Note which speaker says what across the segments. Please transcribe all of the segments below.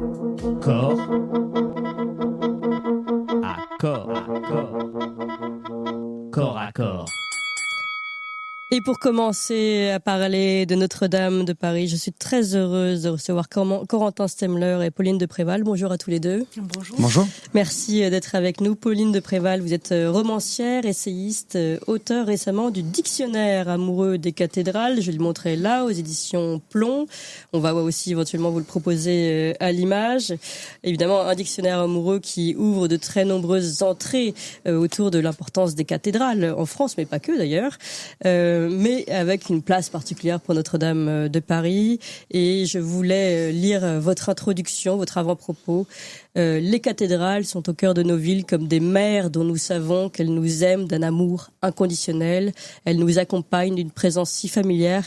Speaker 1: Corps à corps, corps à corps.
Speaker 2: Et pour commencer à parler de Notre-Dame de Paris, je suis très heureuse de recevoir Corentin Stemler et Pauline de Préval. Bonjour à tous les deux.
Speaker 3: Bonjour.
Speaker 4: Bonjour.
Speaker 2: Merci d'être avec nous. Pauline de Préval, vous êtes romancière, essayiste, auteur récemment du Dictionnaire amoureux des cathédrales. Je vais le montrer là, aux éditions Plomb. On va aussi éventuellement vous le proposer à l'image. Évidemment, un dictionnaire amoureux qui ouvre de très nombreuses entrées autour de l'importance des cathédrales en France, mais pas que d'ailleurs. Mais avec une place particulière pour Notre-Dame de Paris. Et je voulais lire votre introduction, votre avant-propos. Les cathédrales sont au cœur de nos villes comme des mères dont nous savons qu'elles nous aiment d'un amour inconditionnel. Elles nous accompagnent d'une présence si familière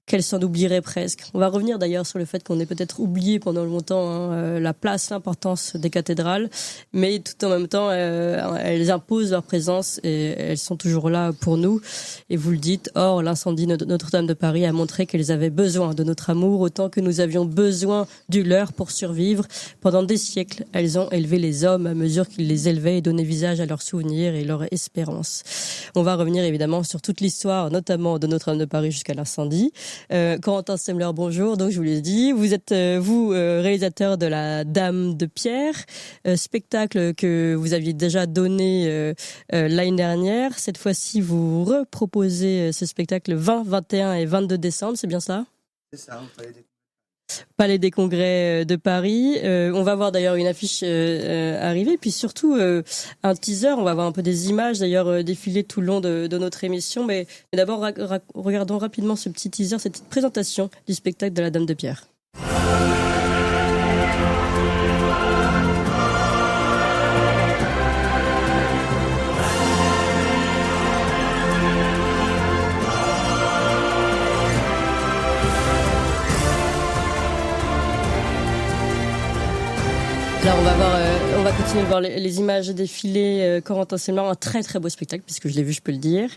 Speaker 2: qu'elle s'en oublierait presque. On va revenir d'ailleurs sur le fait qu'on ait peut-être oublié pendant longtemps la place, l'importance des cathédrales, mais tout en même temps, elles imposent leur présence et elles sont toujours là pour nous. Et vous le dites, or l'incendie de Notre-Dame de Paris a montré qu'elles avaient besoin de notre amour autant que nous avions besoin du leur pour survivre. Pendant des siècles, elles ont élevé les hommes à mesure qu'ils les élevaient et donnaient visage à leurs souvenirs et leur espérance. On va revenir évidemment sur toute l'histoire, notamment de Notre-Dame de Paris jusqu'à l'incendie. Corentin Stemler, bonjour. Donc je vous l'ai dit, vous êtes réalisateur de La Dame de Pierre, spectacle que vous aviez déjà donné l'année dernière. Cette fois-ci, vous reproposez ce spectacle le 20, 21 et 22 décembre, c'est bien ça ?
Speaker 4: C'est ça, on fallait
Speaker 2: Palais des Congrès de Paris. On va voir d'ailleurs une affiche arriver, puis surtout un teaser. On va voir un peu des images d'ailleurs défiler tout le long de notre émission. Mais d'abord, regardons rapidement ce petit teaser, cette petite présentation du spectacle de La Dame de Pierre. Alors on va continuer de voir les images défiler. Corentin Stemler, un très très beau spectacle puisque je l'ai vu, je peux le dire,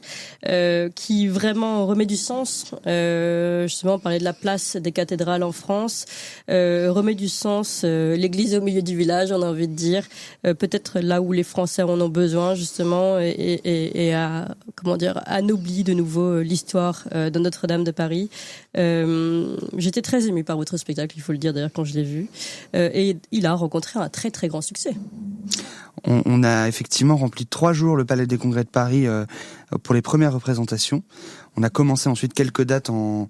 Speaker 2: qui vraiment remet du sens. Justement, on parlait de la place des cathédrales en France, remet du sens. L'église au milieu du village, on a envie de dire, peut-être là où les Français en ont besoin justement, et anoblit de nouveau l'histoire de Notre-Dame de Paris. J'étais très émue par votre spectacle, il faut le dire d'ailleurs quand je l'ai vu, et il a rencontré un très très grand succès.
Speaker 4: On a effectivement rempli 3 jours le Palais des Congrès de Paris pour les premières représentations. On a commencé ensuite quelques dates en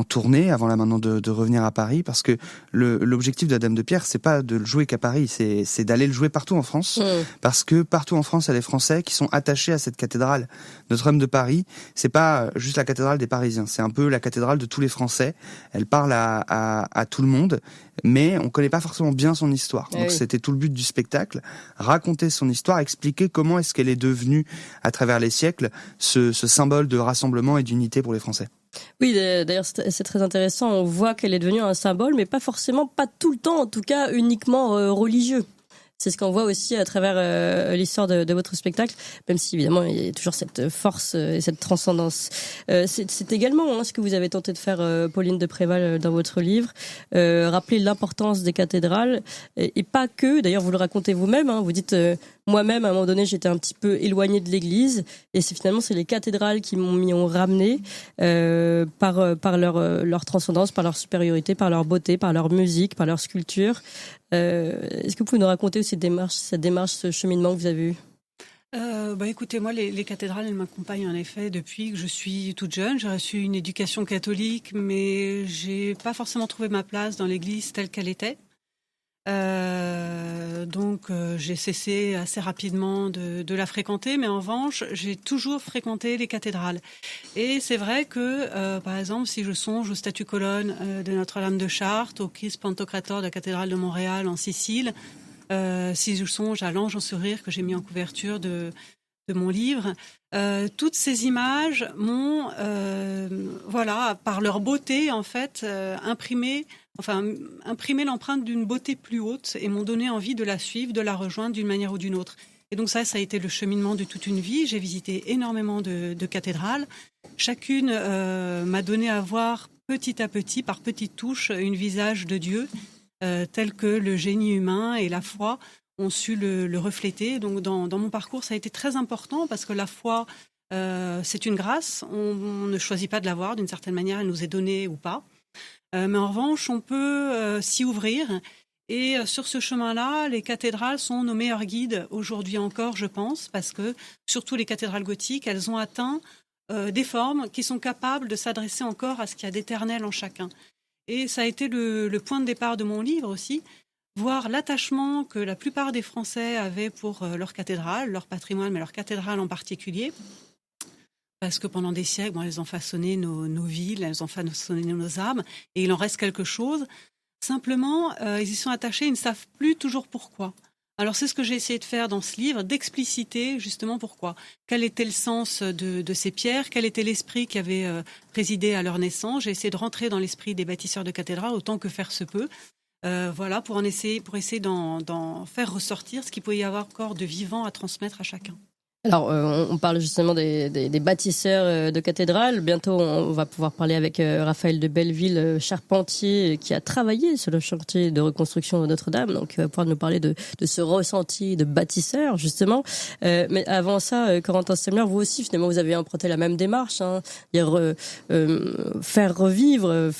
Speaker 4: tournée avant là maintenant de revenir à Paris, parce que l'objectif de La Dame de Pierre, c'est pas de le jouer qu'à Paris, c'est d'aller le jouer partout en France, parce que partout en France il y a des Français qui sont attachés à cette cathédrale. Notre-Dame de Paris, c'est pas juste la cathédrale des Parisiens, c'est un peu la cathédrale de tous les Français. Elle parle à tout le monde, mais on connaît pas forcément bien son histoire. Donc c'était tout le but du spectacle, raconter son histoire, expliquer comment est-ce qu'elle est devenue à travers les siècles ce symbole de rassemblement et d'unité pour les Français.
Speaker 2: Oui, d'ailleurs c'est très intéressant, on voit qu'elle est devenue un symbole, mais pas tout le temps, en tout cas uniquement religieux. C'est ce qu'on voit aussi à travers l'histoire de votre spectacle, même si évidemment il y a toujours cette force et cette transcendance. C'est également ce que vous avez tenté de faire, Pauline de Préval, dans votre livre, rappeler l'importance des cathédrales, et pas que, d'ailleurs vous le racontez vous-même, vous dites moi-même à un moment donné j'étais un petit peu éloignée de l'église, et c'est les cathédrales qui m'y ont ramené par leur transcendance, par leur supériorité, par leur beauté, par leur musique, par leur sculpture. Est-ce que vous pouvez nous raconter cette démarche, ce cheminement que vous avez eu ?
Speaker 3: Écoutez, moi, les cathédrales, elles m'accompagnent en effet depuis que je suis toute jeune. J'ai reçu une éducation catholique, mais j'ai pas forcément trouvé ma place dans l'église telle qu'elle était. Donc j'ai cessé assez rapidement de la fréquenter, mais en revanche, j'ai toujours fréquenté les cathédrales. Et c'est vrai que, par exemple, si je songe au statue colonne de Notre-Dame de Chartres, au Christ Pantocrator de la cathédrale de Montréal en Sicile, si je songe à l'ange en sourire que j'ai mis en couverture de mon livre, toutes ces images m'ont, par leur beauté en fait, imprimé l'empreinte d'une beauté plus haute et m'ont donné envie de la suivre, de la rejoindre d'une manière ou d'une autre. Et donc ça a été le cheminement de toute une vie. J'ai visité énormément de cathédrales. Chacune m'a donné à voir petit à petit, par petites touches, une visage de Dieu. tel que le génie humain et la foi ont su le refléter. Donc dans mon parcours, ça a été très important parce que la foi, c'est une grâce. On ne choisit pas de l'avoir, d'une certaine manière, elle nous est donnée ou pas. Mais en revanche, on peut s'y ouvrir. Et sur ce chemin-là, les cathédrales sont nos meilleurs guides aujourd'hui encore, je pense, parce que surtout les cathédrales gothiques, elles ont atteint des formes qui sont capables de s'adresser encore à ce qu'il y a d'éternel en chacun. Et ça a été le point de départ de mon livre aussi, voir l'attachement que la plupart des Français avaient pour leur cathédrale, leur patrimoine, mais leur cathédrale en particulier. Parce que pendant des siècles, elles ont façonné nos villes, elles ont façonné nos âmes, et il en reste quelque chose. Simplement, ils y sont attachés, ils ne savent plus toujours pourquoi. Alors c'est ce que j'ai essayé de faire dans ce livre, d'expliciter justement pourquoi. Quel était le sens de ces pierres, quel était l'esprit qui avait présidé à leur naissance. J'ai essayé de rentrer dans l'esprit des bâtisseurs de cathédrales autant que faire se peut. Voilà, pour essayer d'en faire ressortir ce qu'il pouvait y avoir encore de vivant à transmettre à chacun.
Speaker 2: Alors, on parle justement des bâtisseurs de cathédrales. Bientôt, on va pouvoir parler avec Raphaël de Belleville, charpentier, qui a travaillé sur le chantier de reconstruction de Notre-Dame. Donc, il va pouvoir nous parler de ce ressenti de bâtisseur, justement. Mais avant ça, Corentin Stemler, vous aussi, finalement, vous avez emprunté la même démarche. Hein, faire revivre,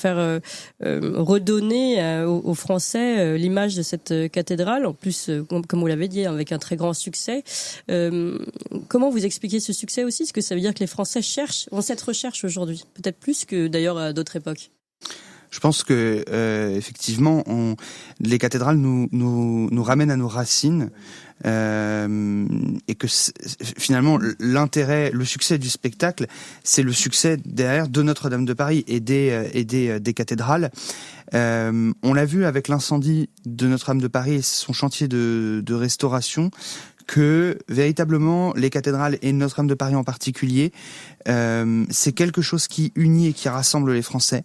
Speaker 2: redonner aux Français l'image de cette cathédrale. En plus, comme vous l'avez dit, avec un très grand succès. Comment vous expliquez ce succès aussi? Est-ce que ça veut dire que les Français ont cette recherche aujourd'hui? Peut-être plus que d'ailleurs à d'autres époques.
Speaker 4: Je pense que effectivement, les cathédrales nous ramènent à nos racines et que finalement l'intérêt, le succès du spectacle, c'est le succès derrière de Notre-Dame de Paris et des cathédrales. On l'a vu avec l'incendie de Notre-Dame de Paris et son chantier de restauration, que véritablement les cathédrales et Notre-Dame de Paris en particulier, c'est quelque chose qui unit et qui rassemble les Français.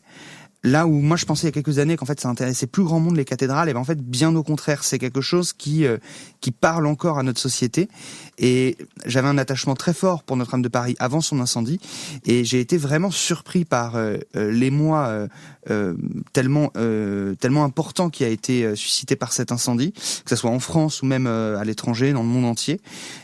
Speaker 4: Là où moi je pensais il y a quelques années qu'en fait ça intéressait plus grand monde les cathédrales, et ben en fait bien au contraire, c'est quelque chose qui parle encore à notre société. Et j'avais un attachement très fort pour Notre-Dame de Paris avant son incendie, et j'ai été vraiment surpris par l'émoi tellement important qui a été suscité par cet incendie, que ce soit en France ou même à l'étranger, dans le monde entier.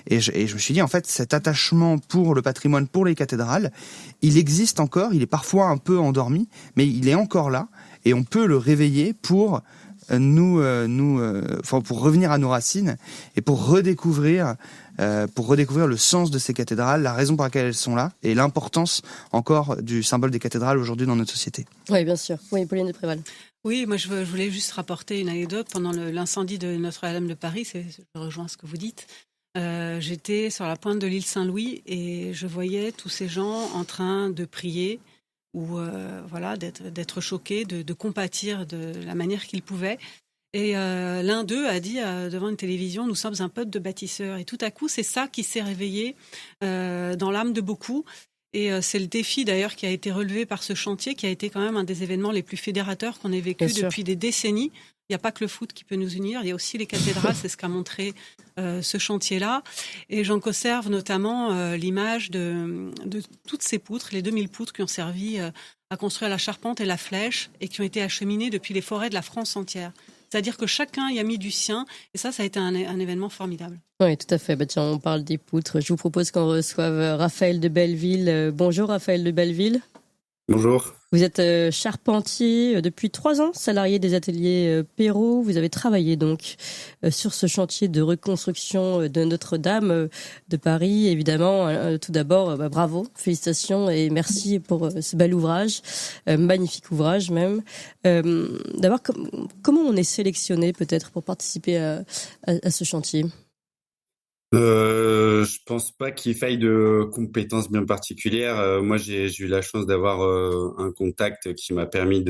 Speaker 4: Et je me suis dit en fait cet attachement pour le patrimoine, pour les cathédrales, il existe encore, il est parfois un peu endormi, mais il est encore là, et on peut le réveiller pour pour revenir à nos racines et pour redécouvrir le sens de ces cathédrales, la raison pour laquelle elles sont là, et l'importance encore du symbole des cathédrales aujourd'hui dans notre société.
Speaker 2: Oui, bien sûr. Oui, Pauline de Préval.
Speaker 3: Oui, moi je voulais juste rapporter une anecdote. Pendant l'incendie de Notre-Dame de Paris, je rejoins ce que vous dites. J'étais sur la pointe de l'île Saint-Louis et je voyais tous ces gens en train de prier ou d'être choqués, de compatir de la manière qu'ils pouvaient. Et l'un d'eux a dit devant une télévision, nous sommes un peuple de bâtisseurs. Et tout à coup, c'est ça qui s'est réveillé dans l'âme de beaucoup. Et c'est le défi d'ailleurs qui a été relevé par ce chantier, qui a été quand même un des événements les plus fédérateurs qu'on ait vécu depuis des décennies. Il n'y a pas que le foot qui peut nous unir, il y a aussi les cathédrales, c'est ce qu'a montré ce chantier-là. Et j'en conserve notamment l'image de toutes ces poutres, les 2000 poutres qui ont servi à construire la charpente et la flèche et qui ont été acheminées depuis les forêts de la France entière. C'est-à-dire que chacun y a mis du sien, et ça a été un événement formidable.
Speaker 2: Oui, tout à fait. Tiens, on parle des poutres. Je vous propose qu'on reçoive Raphaël de Belleville. Bonjour Raphaël de Belleville.
Speaker 1: Bonjour.
Speaker 2: Vous êtes charpentier depuis 3 ans, salarié des ateliers Perrault. Vous avez travaillé donc sur ce chantier de reconstruction de Notre-Dame de Paris. Évidemment, tout d'abord, bravo, félicitations et merci pour ce bel ouvrage, magnifique ouvrage même. D'abord, comment on est sélectionné peut-être pour participer à ce chantier ?
Speaker 1: Je pense pas qu'il faille de compétences bien particulières. Moi, j'ai eu la chance d'avoir un contact qui m'a permis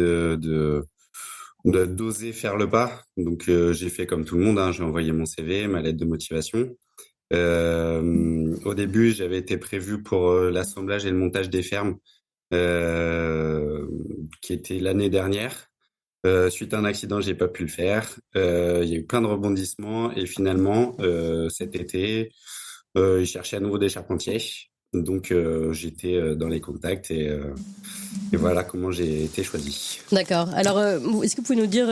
Speaker 1: d'oser faire le pas. Donc, j'ai fait comme tout le monde, hein. J'ai envoyé mon CV, ma lettre de motivation. Au début, j'avais été prévu pour l'assemblage et le montage des fermes, qui était l'année dernière. Suite à un accident, j'ai pas pu le faire. Il y a eu plein de rebondissements et finalement, cet été, ils cherchaient à nouveau des charpentiers. Donc j'étais dans les contacts et voilà comment j'ai été choisi.
Speaker 2: D'accord. Alors, est-ce que vous pouvez nous dire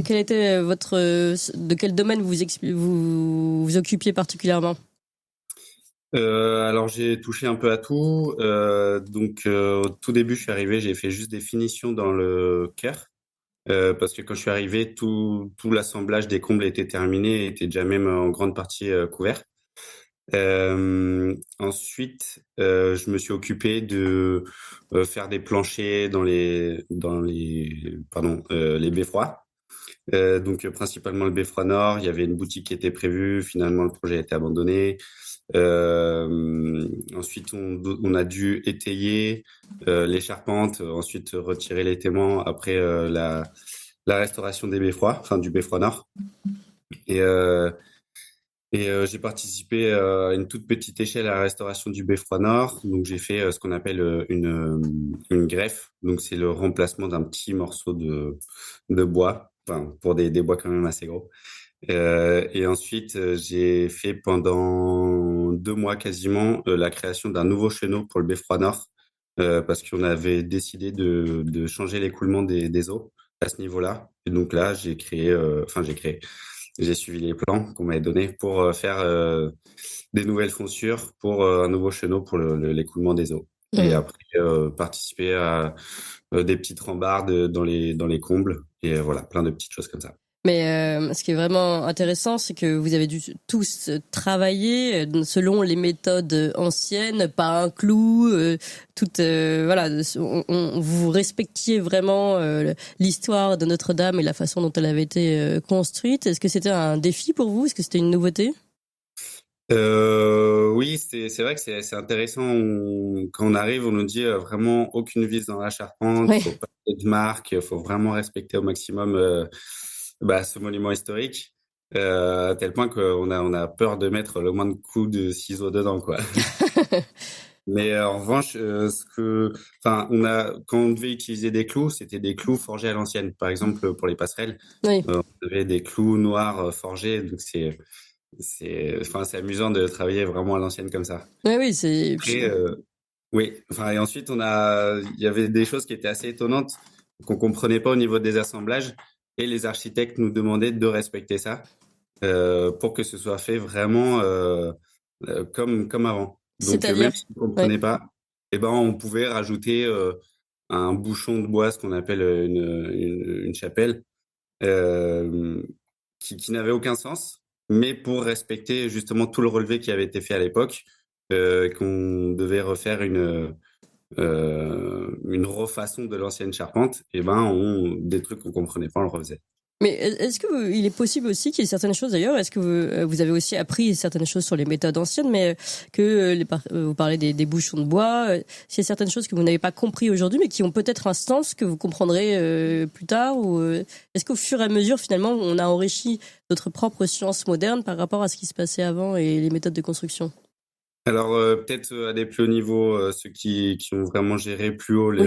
Speaker 2: quel était de quel domaine vous occupiez particulièrement?
Speaker 1: Alors j'ai touché un peu à tout. Au tout début, je suis arrivé, j'ai fait juste des finitions dans le cœur. Parce que quand je suis arrivé, tout l'assemblage des combles était terminé et était déjà même en grande partie couvert. Ensuite, je me suis occupé de faire des planchers les beffrois. Principalement le beffroi nord. Il y avait une boutique qui était prévue. Finalement, le projet a été abandonné. Ensuite, on a dû étayer les charpentes, ensuite retirer l'étaiement après la restauration des beffrois, enfin du beffroi nord. Et j'ai participé à une toute petite échelle à la restauration du beffroi nord. Donc j'ai fait ce qu'on appelle une greffe. Donc c'est le remplacement d'un petit morceau de bois, enfin pour des bois quand même assez gros. Et ensuite, j'ai fait pendant 2 mois quasiment la création d'un nouveau chenot pour le beffroi nord, parce qu'on avait décidé de changer l'écoulement des eaux à ce niveau-là. Et donc là, j'ai suivi les plans qu'on m'avait donnés pour faire des nouvelles foncures pour un nouveau chenot pour l'écoulement des eaux. Et après, participer à des petites rambardes dans les combles et voilà, plein de petites choses comme ça.
Speaker 2: Mais ce qui est vraiment intéressant, c'est que vous avez dû tous travailler selon les méthodes anciennes, pas un clou, vous respectiez vraiment l'histoire de Notre-Dame et la façon dont elle avait été construite. Est-ce que c'était un défi pour vous? Est-ce que c'était une nouveauté?
Speaker 1: Oui, c'est vrai que c'est intéressant. Quand on arrive, on nous dit vraiment aucune vis dans la charpente,
Speaker 2: Ouais.
Speaker 1: faut pas de marque, faut vraiment respecter au maximum ce monument historique, à tel point qu'on a peur de mettre le moins de coups de ciseaux dedans, quoi. Mais en revanche, quand on devait utiliser des clous, c'était des clous forgés à l'ancienne. Par exemple, pour les passerelles,
Speaker 2: Oui.
Speaker 1: on avait des clous noirs forgés, donc c'est amusant de travailler vraiment à l'ancienne comme ça.
Speaker 2: Oui, c'est.
Speaker 1: Après, oui. Enfin, et ensuite, il y avait des choses qui étaient assez étonnantes qu'on comprenait pas au niveau des assemblages, et les architectes nous demandaient de respecter ça pour que ce soit fait vraiment comme avant. Donc,
Speaker 2: C'est-à-dire.
Speaker 1: même si on comprenait pas, eh ben, on pouvait rajouter un bouchon de bois, ce qu'on appelle une chapelle, euh, qui n'avait aucun sens, mais pour respecter justement tout le relevé qui avait été fait à l'époque, qu'on devait refaire une refaçon de l'ancienne charpente, et des trucs qu'on comprenait pas, on le refaisait.
Speaker 2: Mais est-ce que il est possible aussi qu'il y ait certaines choses d'ailleurs, est-ce que vous avez aussi appris certaines choses sur les méthodes anciennes, mais vous parlez des bouchons de bois, s'il y a certaines choses que vous n'avez pas compris aujourd'hui, mais qui ont peut-être un sens que vous comprendrez plus tard, ou est-ce qu'au fur et à mesure finalement on a enrichi notre propre science moderne par rapport à ce qui se passait avant et les méthodes de construction?
Speaker 1: Alors peut-être à des plus hauts niveaux, ceux qui ont vraiment géré plus haut
Speaker 2: Oui.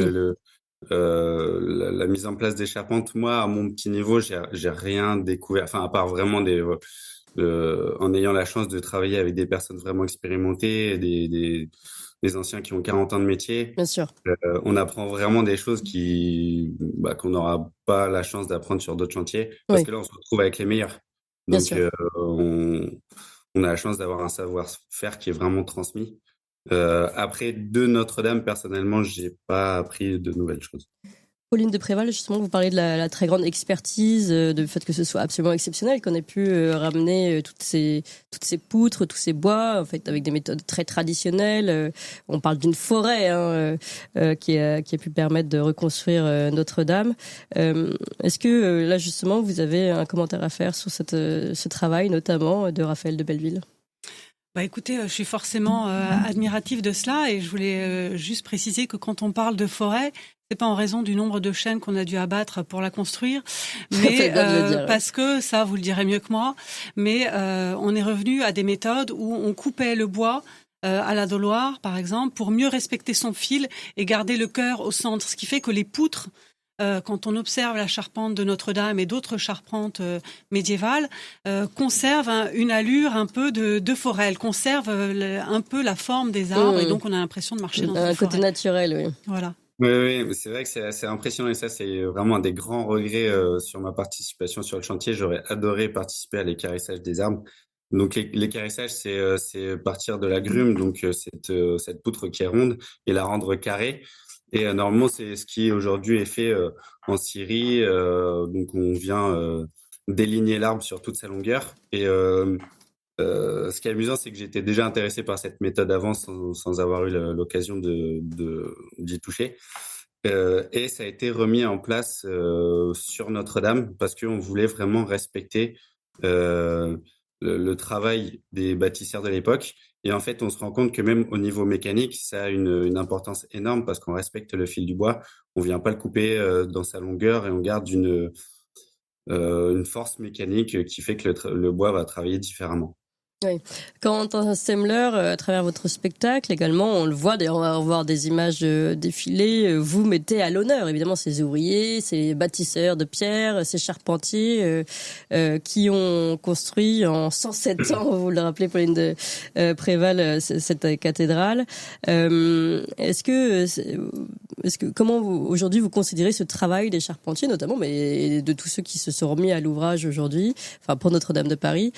Speaker 1: la mise en place des charpentes. Moi, à mon petit niveau, j'ai rien découvert. Enfin, à part vraiment en ayant la chance de travailler avec des personnes vraiment expérimentées, des anciens qui ont 40 ans de métier.
Speaker 2: Bien sûr.
Speaker 1: On apprend vraiment des choses qu'on n'aura pas la chance d'apprendre sur d'autres chantiers, parce
Speaker 2: Oui.
Speaker 1: que là, on se retrouve avec les meilleurs.
Speaker 2: Bien
Speaker 1: Donc,
Speaker 2: sûr.
Speaker 1: on a la chance d'avoir un savoir-faire qui est vraiment transmis. Après, de Notre-Dame, personnellement, j'ai pas appris de nouvelles choses.
Speaker 2: Pauline de Préval, justement, vous parlez de la très grande expertise, du fait que ce soit absolument exceptionnel, qu'on ait pu ramener toutes ces poutres, tous ces bois, en fait, avec des méthodes très traditionnelles. On parle d'une forêt qui a pu permettre de reconstruire Notre-Dame. Est-ce que là, justement, vous avez un commentaire à faire sur ce travail, notamment de Raphaël de Belleville?
Speaker 3: Écoutez, je suis forcément admirative de cela, et je voulais juste préciser que quand on parle de forêt, c'est pas en raison du nombre de chênes qu'on a dû abattre pour la construire, mais parce que ça, vous le direz mieux que moi. Mais on est revenu à des méthodes où on coupait le bois à la doloire, par exemple, pour mieux respecter son fil et garder le cœur au centre, ce qui fait que les poutres quand on observe la charpente de Notre-Dame et d'autres charpentes médiévales, conserve une allure un peu de forêt. Elle conserve un peu la forme des arbres et donc on a l'impression de marcher dans une forêt.
Speaker 2: Un côté naturel, oui.
Speaker 3: Voilà.
Speaker 1: Oui, mais c'est vrai que c'est assez impressionnant et ça, c'est vraiment un des grands regrets sur ma participation sur le chantier. J'aurais adoré participer à l'équarrissage des arbres. Donc l'équarrissage, c'est partir de la grume, donc cette poutre qui est ronde, et la rendre carrée. Et normalement, c'est ce qui aujourd'hui est fait en Syrie. Donc on vient déligner l'arbre sur toute sa longueur. Et ce qui est amusant, c'est que j'étais déjà intéressé par cette méthode avant sans avoir eu l'occasion d'y toucher. Et ça a été remis en place sur Notre-Dame parce qu'on voulait vraiment respecter le travail des bâtisseurs de l'époque. Et en fait, on se rend compte que même au niveau mécanique, ça a une importance énorme parce qu'on respecte le fil du bois. On vient pas le couper dans sa longueur et on garde une force mécanique qui fait que le bois va travailler différemment.
Speaker 2: Oui. Quentin Semmler, à travers votre spectacle également, on le voit, d'ailleurs on va revoir des images défilées, vous mettez à l'honneur évidemment ces ouvriers, ces bâtisseurs de pierre, ces charpentiers qui ont construit en 107 ans, vous le rappelez Pauline de Préval, cette cathédrale. Est-ce que comment aujourd'hui vous considérez ce travail des charpentiers notamment, mais de tous ceux qui se sont remis à l'ouvrage aujourd'hui, enfin pour Notre-Dame de Paris,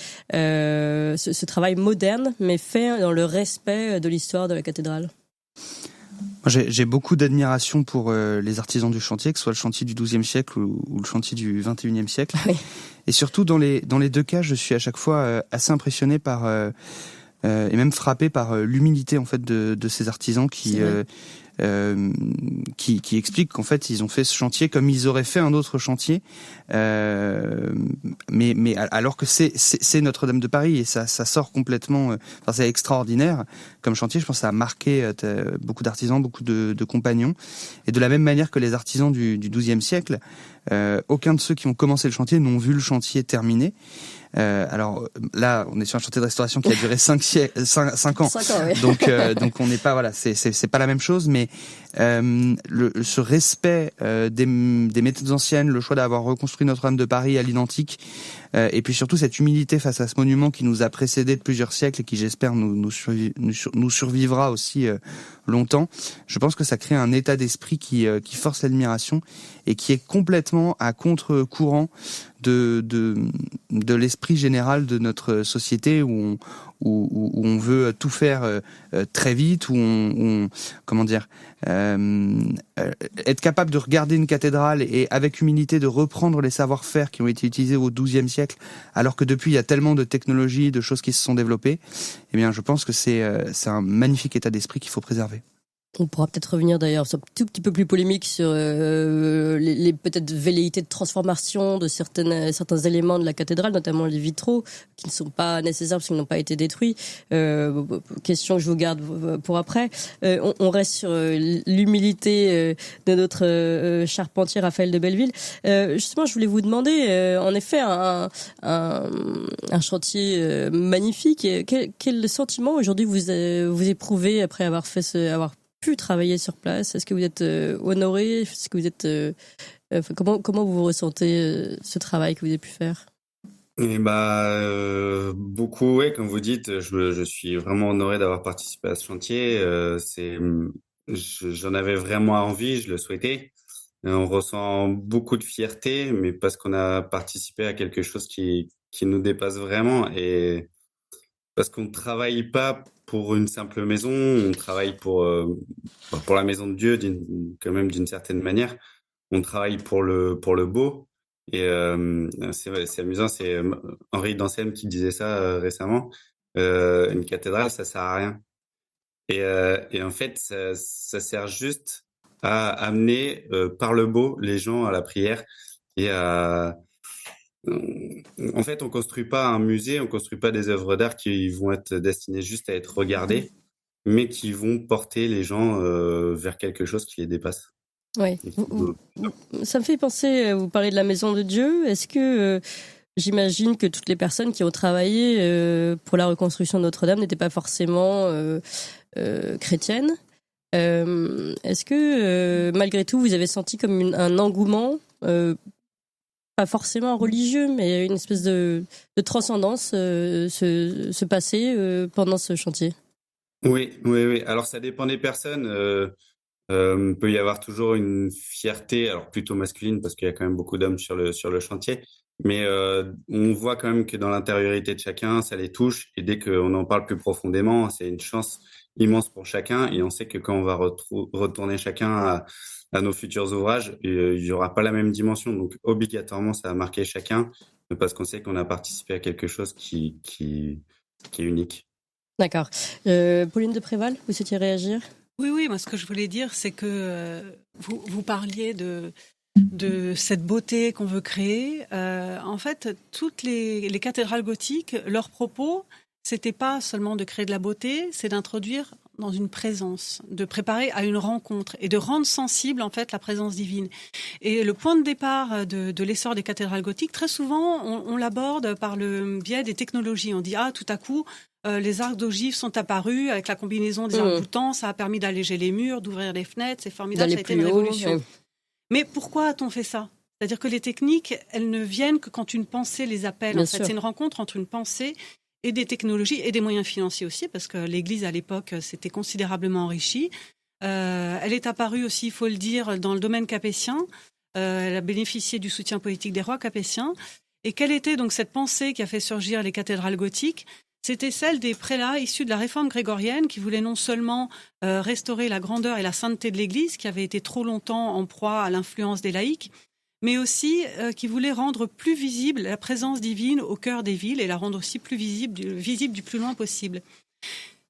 Speaker 2: ce travail moderne, mais fait dans le respect de l'histoire de la cathédrale?
Speaker 4: J'ai beaucoup d'admiration pour les artisans du chantier, que ce soit le chantier du XIIe siècle ou le chantier du XXIe siècle. Oui. Et surtout, dans les deux cas, je suis à chaque fois assez impressionné par et même frappé par l'humilité en fait de ces artisans qui expliquent qu'en fait ils ont fait ce chantier comme ils auraient fait un autre chantier, mais alors que c'est Notre-Dame de Paris et ça sort complètement. Enfin, c'est extraordinaire comme chantier. Je pense que ça a marqué beaucoup d'artisans, beaucoup de compagnons. Et de la même manière que les artisans du XIIe siècle, aucun de ceux qui ont commencé le chantier n'ont vu le chantier terminé. Alors là, on est sur un chantier de restauration qui a duré 5 ans. 5 ans, oui. Donc on n'est pas, voilà, c'est pas la même chose, mais ce respect des méthodes anciennes, le choix d'avoir reconstruit Notre-Dame de Paris à l'identique, et puis surtout cette humilité face à ce monument qui nous a précédés de plusieurs siècles et qui, j'espère, nous survivra aussi longtemps. Je pense que ça crée un état d'esprit qui force l'admiration et qui est complètement à contre-courant de l'esprit général de notre société où on veut tout faire très vite, où on comment dire, être capable de regarder une cathédrale et avec humilité de reprendre les savoir-faire qui ont été utilisés au XIIe siècle, alors que depuis il y a tellement de technologies, de choses qui se sont développées. Eh bien, je pense que c'est un magnifique état d'esprit qu'il faut préserver.
Speaker 2: On pourra peut-être revenir d'ailleurs un tout petit peu plus polémique sur les peut-être velléités de transformation de certains éléments de la cathédrale, notamment les vitraux, qui ne sont pas nécessaires parce qu'ils n'ont pas été détruits. Question que je vous garde pour après. On reste sur l'humilité de notre charpentier Raphaël de Belleville. Justement, je voulais vous demander, en effet, un chantier magnifique. Quel sentiment aujourd'hui vous éprouvez après avoir pu travailler sur place? Est-ce que vous êtes honoré? Est-ce que vous êtes comment vous ressentez ce travail que vous avez pu faire?
Speaker 1: Et beaucoup, ouais, comme vous dites, je suis vraiment honoré d'avoir participé à ce chantier. J'en avais vraiment envie, je le souhaitais. On ressent beaucoup de fierté, mais parce qu'on a participé à quelque chose qui nous dépasse vraiment et parce qu'on ne travaille pas pour une simple maison, on travaille pour la maison de Dieu quand même d'une certaine manière. On travaille pour le beau. Et c'est amusant, c'est Henri d'Anselme qui disait ça récemment. Une cathédrale, ça sert à rien. Et en fait, ça sert juste à amener par le beau les gens à la prière et en fait, on construit pas un musée, on construit pas des œuvres d'art qui vont être destinées juste à être regardées, mais qui vont porter les gens vers quelque chose qui les dépasse.
Speaker 2: Oui. Ça me fait penser, vous parlez de la maison de Dieu. Est-ce que j'imagine que toutes les personnes qui ont travaillé pour la reconstruction de Notre-Dame n'étaient pas forcément chrétiennes? Est-ce que malgré tout vous avez senti comme un engouement, pas forcément religieux, mais une espèce de transcendance se passer pendant ce chantier?
Speaker 1: Oui, oui, oui. Alors ça dépend des personnes. Peut y avoir toujours une fierté, alors plutôt masculine parce qu'il y a quand même beaucoup d'hommes sur le chantier, mais on voit quand même que dans l'intériorité de chacun, ça les touche, et dès qu'on en parle plus profondément, c'est une chance immense pour chacun, et on sait que quand on va retourner chacun à nos futurs ouvrages, il y aura pas la même dimension, donc obligatoirement ça a marqué chacun parce qu'on sait qu'on a participé à quelque chose qui est unique.
Speaker 2: D'accord. Pauline de Préval, vous souhaitiez réagir?
Speaker 3: Oui, moi ce que je voulais dire, c'est que vous parliez de cette beauté qu'on veut créer. En fait, toutes les cathédrales gothiques, leur propos, c'était pas seulement de créer de la beauté, c'est d'introduire dans une présence, de préparer à une rencontre et de rendre sensible en fait la présence divine. Et le point de départ de l'essor des cathédrales gothiques, très souvent, on l'aborde par le biais des technologies. On dit tout à coup, les arcs d'ogives sont apparus avec la combinaison des arcs-boutants, ça a permis d'alléger les murs, d'ouvrir les fenêtres, c'est formidable, ça a été une révolution. Mais pourquoi a-t-on fait ça? C'est-à-dire que les techniques, elles ne viennent que quand une pensée les appelle. En fait, c'est une rencontre entre une pensée et des technologies et des moyens financiers aussi, parce que l'Église à l'époque s'était considérablement enrichie. Elle est apparue aussi, il faut le dire, dans le domaine capétien. Elle a bénéficié du soutien politique des rois capétiens. Et quelle était donc cette pensée qui a fait surgir les cathédrales gothiques? C'était celle des prélats issus de la réforme grégorienne qui voulaient non seulement restaurer la grandeur et la sainteté de l'Église, qui avait été trop longtemps en proie à l'influence des laïcs, mais aussi qui voulaient rendre plus visible la présence divine au cœur des villes et la rendre aussi plus visible du plus loin possible.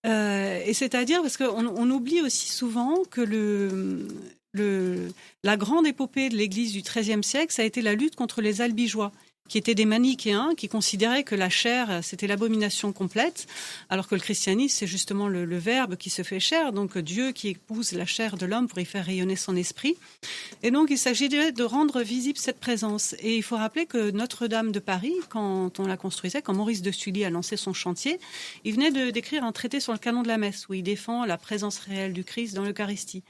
Speaker 3: Et c'est-à-dire, parce qu'on oublie aussi souvent que la grande épopée de l'Église du XIIIe siècle, ça a été la lutte contre les albigeois, qui étaient des manichéens, qui considéraient que la chair, c'était l'abomination complète, alors que le christianisme, c'est justement le Verbe qui se fait chair, donc Dieu qui épouse la chair de l'homme pour y faire rayonner son esprit. Et donc, il s'agirait de rendre visible cette présence. Et il faut rappeler que Notre-Dame de Paris, quand on la construisait, quand Maurice de Sully a lancé son chantier, il venait d'écrire un traité sur le canon de la messe, où il défend la présence réelle du Christ dans l'Eucharistie.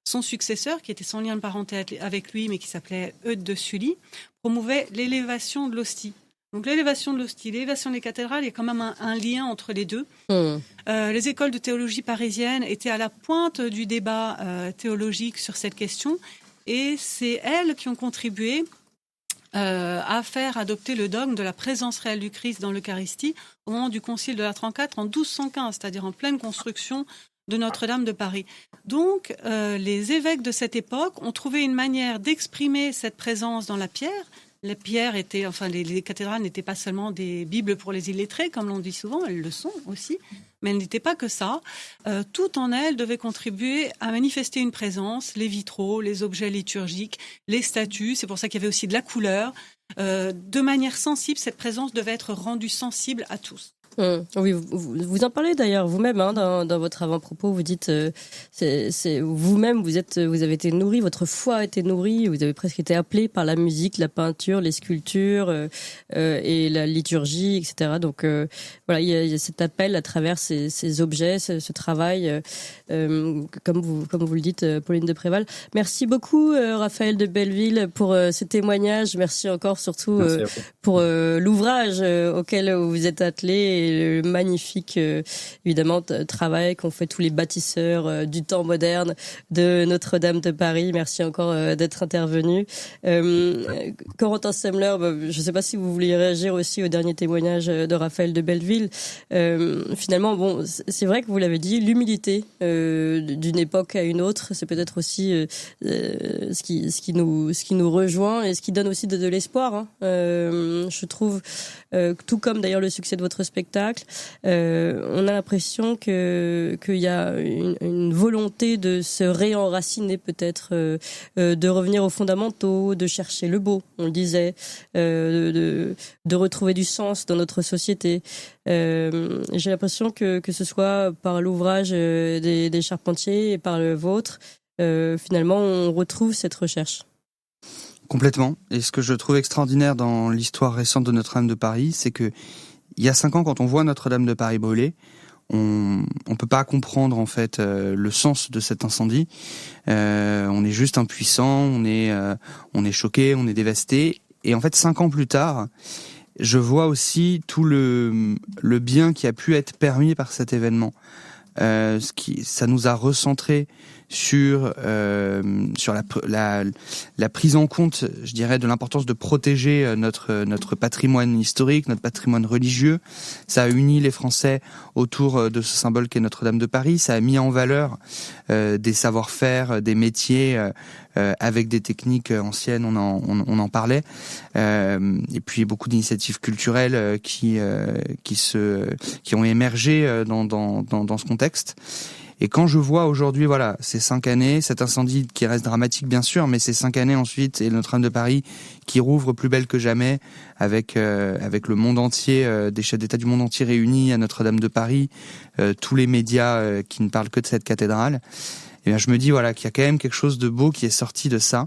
Speaker 3: Son successeur, qui était sans lien de parenté avec lui, mais qui s'appelait Eudes de Sully, promouvait l'élévation de l'hostie. Donc l'élévation de l'hostie, l'élévation des cathédrales, il y a quand même un lien entre les deux. Les écoles de théologie parisiennes étaient à la pointe du débat théologique sur cette question, et c'est elles qui ont contribué à faire adopter le dogme de la présence réelle du Christ dans l'Eucharistie au moment du Concile de Latran IV en 1215, c'est-à-dire en pleine construction de Notre-Dame de Paris. Donc, les évêques de cette époque ont trouvé une manière d'exprimer cette présence dans la pierre. Les pierres étaient, les cathédrales n'étaient pas seulement des bibles pour les illettrés, comme l'on dit souvent, elles le sont aussi, mais elles n'étaient pas que ça. Tout en elles devait contribuer à manifester une présence, les vitraux, les objets liturgiques, les statues, c'est pour ça qu'il y avait aussi de la couleur. De manière sensible, cette présence devait être rendue sensible à tous.
Speaker 2: Oui, vous en parlez d'ailleurs vous-même dans votre avant-propos. Vous dites, c'est vous-même, vous avez été nourri, votre foi a été nourrie, vous avez presque été appelé par la musique, la peinture, les sculptures et la liturgie, etc. Donc voilà, il y a cet appel à travers ces objets, ce travail, comme vous le dites, Pauline de Préval. Merci beaucoup, Raphaël de Belleville, pour ce témoignage. Merci encore surtout pour l'ouvrage auquel vous êtes attelé. Le magnifique, évidemment, travail qu'ont fait tous les bâtisseurs du temps moderne de Notre-Dame de Paris. Merci encore d'être intervenu. Corentin Semler, je ne sais pas si vous voulez réagir aussi au dernier témoignage de Raphaël de Belleville. Finalement, bon, c'est vrai que vous l'avez dit, l'humilité d'une époque à une autre, c'est peut-être aussi ce qui nous rejoint et ce qui donne aussi de l'espoir. Je trouve, tout comme d'ailleurs le succès de votre spectacle, on a l'impression qu'il y a une volonté de se réenraciner peut-être, de revenir aux fondamentaux, de chercher le beau, on le disait, de retrouver du sens dans notre société. J'ai l'impression que ce soit par l'ouvrage des charpentiers et par le vôtre, finalement on retrouve cette recherche.
Speaker 4: Complètement. Et ce que je trouve extraordinaire dans l'histoire récente de Notre-Dame de Paris, c'est que il y a 5 ans, quand on voit Notre-Dame de Paris brûler, on peut pas comprendre en fait le sens de cet incendie. On est juste impuissant, on est choqué, on est dévasté. Et en fait, 5 ans plus tard, je vois aussi tout le bien qui a pu être permis par cet événement. Ça nous a recentré sur la prise en compte, je dirais, de l'importance de protéger notre patrimoine historique, notre patrimoine religieux. Ça a uni les Français autour de ce symbole qu'est Notre-Dame de Paris. Ça a mis en valeur des savoir-faire, des métiers avec des techniques anciennes. On en parlait. Et puis beaucoup d'initiatives culturelles qui ont émergé dans ce contexte. Et quand je vois aujourd'hui, voilà, ces 5 années, cet incendie qui reste dramatique bien sûr, mais ces 5 années ensuite, et Notre-Dame de Paris qui rouvre plus belle que jamais, avec le monde entier, des chefs d'État du monde entier réunis à Notre-Dame de Paris, tous les médias qui ne parlent que de cette cathédrale. Et bien je me dis voilà qu'il y a quand même quelque chose de beau qui est sorti de ça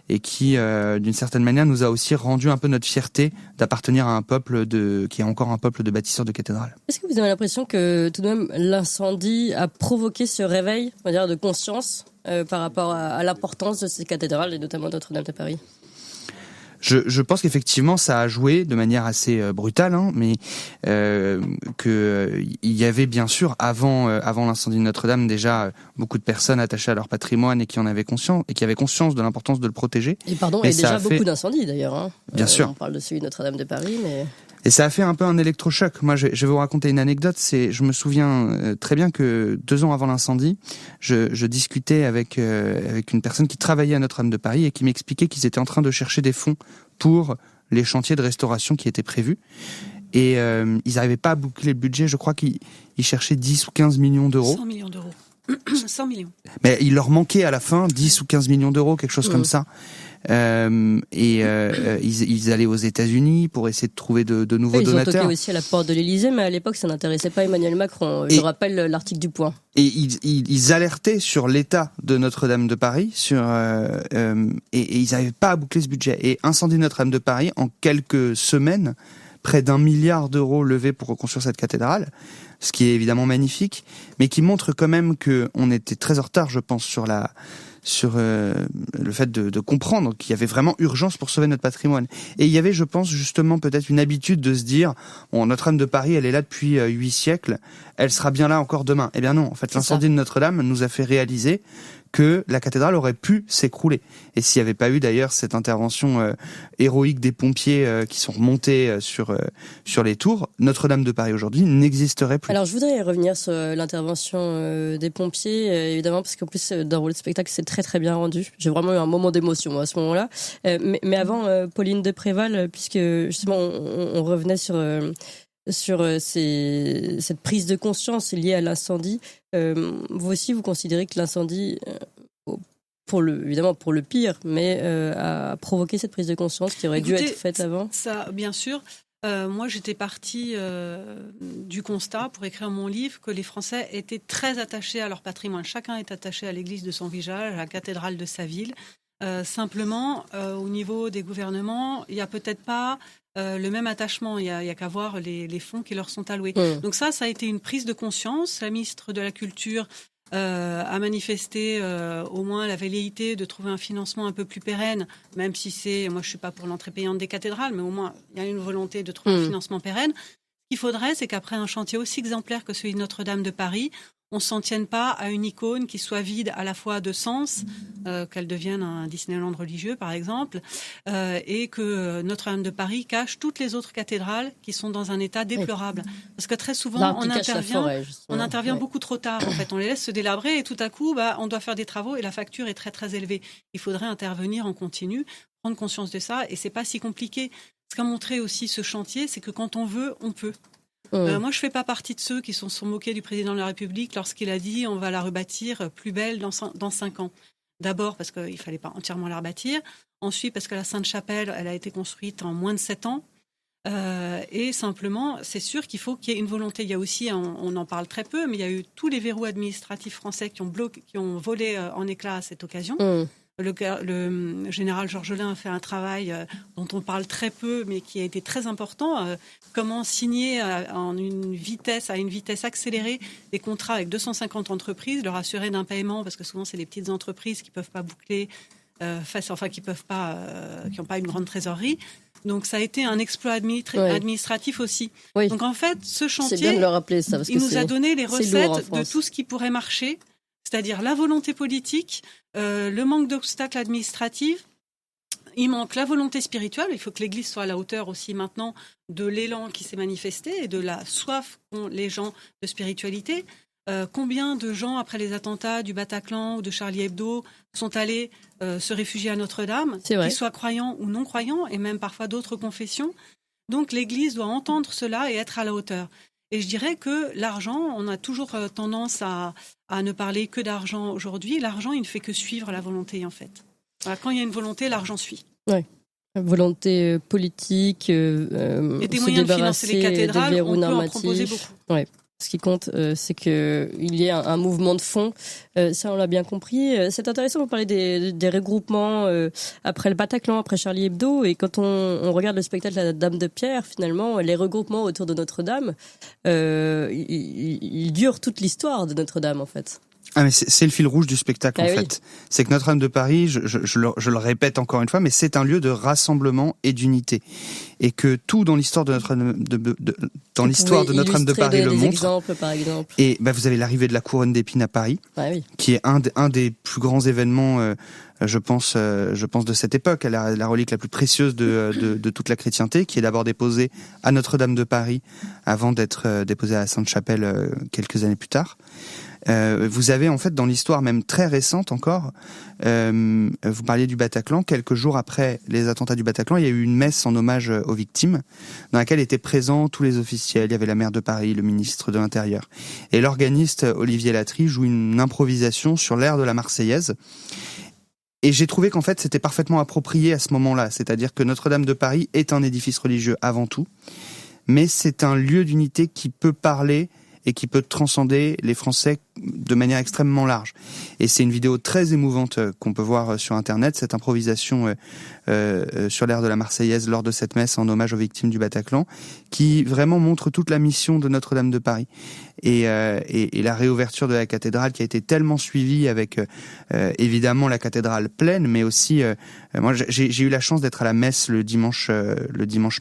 Speaker 4: et qui d'une certaine manière nous a aussi rendu un peu notre fierté d'appartenir à un peuple qui est encore un peuple de bâtisseurs de cathédrales.
Speaker 2: Est-ce que vous avez l'impression que tout de même l'incendie a provoqué ce réveil, on va dire, de conscience par rapport à l'importance de ces cathédrales et notamment Notre-Dame de Paris ?
Speaker 4: Je pense qu'effectivement ça a joué de manière assez brutale, mais que il y avait bien sûr avant l'incendie de Notre-Dame déjà beaucoup de personnes attachées à leur patrimoine et qui en avaient conscience et qui avaient conscience de l'importance de le protéger.
Speaker 2: Et pardon, il y a déjà beaucoup d'incendies d'ailleurs.
Speaker 4: Bien sûr.
Speaker 2: On parle de celui de Notre-Dame de Paris, mais...
Speaker 4: Et ça a fait un peu un électrochoc. Moi, je vais vous raconter une anecdote. Je me souviens très bien que 2 ans avant l'incendie, je discutais avec une personne qui travaillait à Notre-Dame de Paris et qui m'expliquait qu'ils étaient en train de chercher des fonds pour les chantiers de restauration qui étaient prévus. Et ils n'arrivaient pas à boucler le budget. Je crois qu'ils cherchaient 10 ou 15 millions d'euros.
Speaker 3: 100 millions d'euros. 100 millions.
Speaker 4: Mais il leur manquait à la fin 10 ou 15 millions d'euros, quelque chose comme ça. Ils allaient aux États-Unis pour essayer de trouver de nouveaux donateurs.
Speaker 2: Ils ont toqué aussi à la porte de l'Élysée, mais à l'époque, ça n'intéressait pas Emmanuel Macron. Je rappelle l'article du Point.
Speaker 4: Et ils alertaient sur l'état de Notre-Dame de Paris, et ils n'arrivaient pas à boucler ce budget. Et incendie de Notre-Dame de Paris, en quelques semaines, près d'1 milliard d'euros levés pour reconstruire cette cathédrale, ce qui est évidemment magnifique, mais qui montre quand même qu'on était très en retard, je pense, sur le fait de comprendre qu'il y avait vraiment urgence pour sauver notre patrimoine. Et il y avait, je pense, justement peut-être une habitude de se dire bon, Notre-Dame de Paris, elle est là depuis 8 siècles, elle sera bien là encore demain. Eh bien non, en fait, l'incendie de Notre-Dame nous a fait réaliser que la cathédrale aurait pu s'écrouler. Et s'il n'y avait pas eu d'ailleurs cette intervention héroïque des pompiers qui sont remontés sur les tours, Notre-Dame de Paris aujourd'hui n'existerait plus.
Speaker 2: Alors je voudrais revenir sur l'intervention des pompiers, évidemment, parce qu'en plus dans le spectacle c'est très très bien rendu. J'ai vraiment eu un moment d'émotion à ce moment-là. Mais avant, Pauline de Préval, puisque justement on revenait sur cette prise de conscience liée à l'incendie, vous aussi vous considérez que l'incendie, évidemment pour le pire, mais a provoqué cette prise de conscience qui aurait dû être faite avant?
Speaker 3: Ça, bien sûr. Moi, j'étais partie du constat pour écrire mon livre que les Français étaient très attachés à leur patrimoine. Chacun est attaché à l'église de son village, à la cathédrale de sa ville. Simplement, au niveau des gouvernements, il n'y a peut-être pas le même attachement. Il y a qu'à voir les fonds qui leur sont alloués. Donc ça a été une prise de conscience. La ministre de la Culture a manifesté au moins la velléité de trouver un financement un peu plus pérenne, même si moi je suis pas pour l'entrée payante des cathédrales, mais au moins il y a une volonté de trouver un financement pérenne. Ce qu'il faudrait, c'est qu'après un chantier aussi exemplaire que celui de Notre-Dame de Paris, on s'en tienne pas à une icône qui soit vide à la fois de sens, qu'elle devienne un Disneyland religieux par exemple, et que Notre-Dame de Paris cache toutes les autres cathédrales qui sont dans un état déplorable. Parce que très souvent on intervient beaucoup trop tard. En fait, on les laisse se délabrer et tout à coup, on doit faire des travaux et la facture est très très élevée. Il faudrait intervenir en continu, prendre conscience de ça, et c'est pas si compliqué. Ce qu'a montré aussi ce chantier, c'est que quand on veut, on peut. Moi, je fais pas partie de ceux qui sont moqués du président de la République lorsqu'il a dit on va la rebâtir plus belle dans 5 ans. D'abord parce qu'il fallait pas entièrement la rebâtir. Ensuite parce que la Sainte-Chapelle, elle a été construite en moins de 7 ans. Et simplement, c'est sûr qu'il faut qu'il y ait une volonté. Il y a aussi, on en parle très peu, mais il y a eu tous les verrous administratifs français qui ont volé en éclats à cette occasion. le général Georgelin a fait un travail dont on parle très peu, mais qui a été très important. Comment signer à une vitesse accélérée des contrats avec 250 entreprises, leur assurer d'un paiement, parce que souvent c'est des petites entreprises qui peuvent pas boucler, qui n'ont pas une grande trésorerie. Donc ça a été un exploit administratif aussi. Oui. Donc en fait, ce chantier,
Speaker 2: c'est bien de le rappeler, ça, parce
Speaker 3: il nous a donné les recettes de tout ce qui pourrait marcher, c'est-à-dire la volonté politique, le manque d'obstacles administratifs. Il manque la volonté spirituelle. Il faut que l'Église soit à la hauteur aussi maintenant de l'élan qui s'est manifesté et de la soif qu'ont les gens de spiritualité. Combien de gens, après les attentats du Bataclan ou de Charlie Hebdo, sont allés se réfugier à Notre-Dame, qu'ils soient croyants ou non croyants, et même parfois d'autres confessions. Donc l'Église doit entendre cela et être à la hauteur. Et je dirais que l'argent, on a toujours tendance à ne parler que d'argent aujourd'hui. L'argent, il ne fait que suivre la volonté, en fait. Voilà, quand il y a une volonté, l'argent suit.
Speaker 2: Oui. Volonté politique,
Speaker 3: et des moyens de financer les cathédrales, on peut en proposer beaucoup.
Speaker 2: Ouais. Ce qui compte, c'est qu'il y ait un mouvement de fond. Ça, on l'a bien compris. C'est intéressant, vous parlez des regroupements après le Bataclan, après Charlie Hebdo. Et quand on regarde le spectacle La Dame de Pierre, finalement, les regroupements autour de Notre-Dame, ils durent toute l'histoire de Notre-Dame, en fait.
Speaker 4: Ah, mais c'est le fil rouge du spectacle, en fait. C'est que Notre-Dame de Paris, je le répète encore une fois, mais c'est un lieu de rassemblement et d'unité. Et que tout dans l'histoire de Notre-Dame de Paris le montre.
Speaker 2: Exemples, par exemple.
Speaker 4: Et vous avez l'arrivée de la couronne d'épines à Paris, qui est un des plus grands événements, je pense de cette époque, la relique la plus précieuse de toute la chrétienté, qui est d'abord déposée à Notre-Dame de Paris avant d'être déposée à la Sainte-Chapelle quelques années plus tard. Vous avez en fait dans l'histoire même très récente encore, vous parliez du Bataclan, quelques jours après les attentats du Bataclan, il y a eu une messe en hommage aux victimes, dans laquelle étaient présents tous les officiels, il y avait la maire de Paris, le ministre de l'Intérieur. Et l'organiste Olivier Latry joue une improvisation sur l'air de la Marseillaise. Et j'ai trouvé qu'en fait c'était parfaitement approprié à ce moment-là, c'est-à-dire que Notre-Dame de Paris est un édifice religieux avant tout, mais c'est un lieu d'unité qui peut parler et qui peut transcender les Français de manière extrêmement large. Et c'est une vidéo très émouvante qu'on peut voir sur Internet, cette improvisation sur l'air de la Marseillaise lors de cette messe en hommage aux victimes du Bataclan, qui vraiment montre toute la mission de Notre-Dame de Paris. Et la réouverture de la cathédrale qui a été tellement suivie avec évidemment la cathédrale pleine, mais aussi moi j'ai eu la chance d'être à la messe le dimanche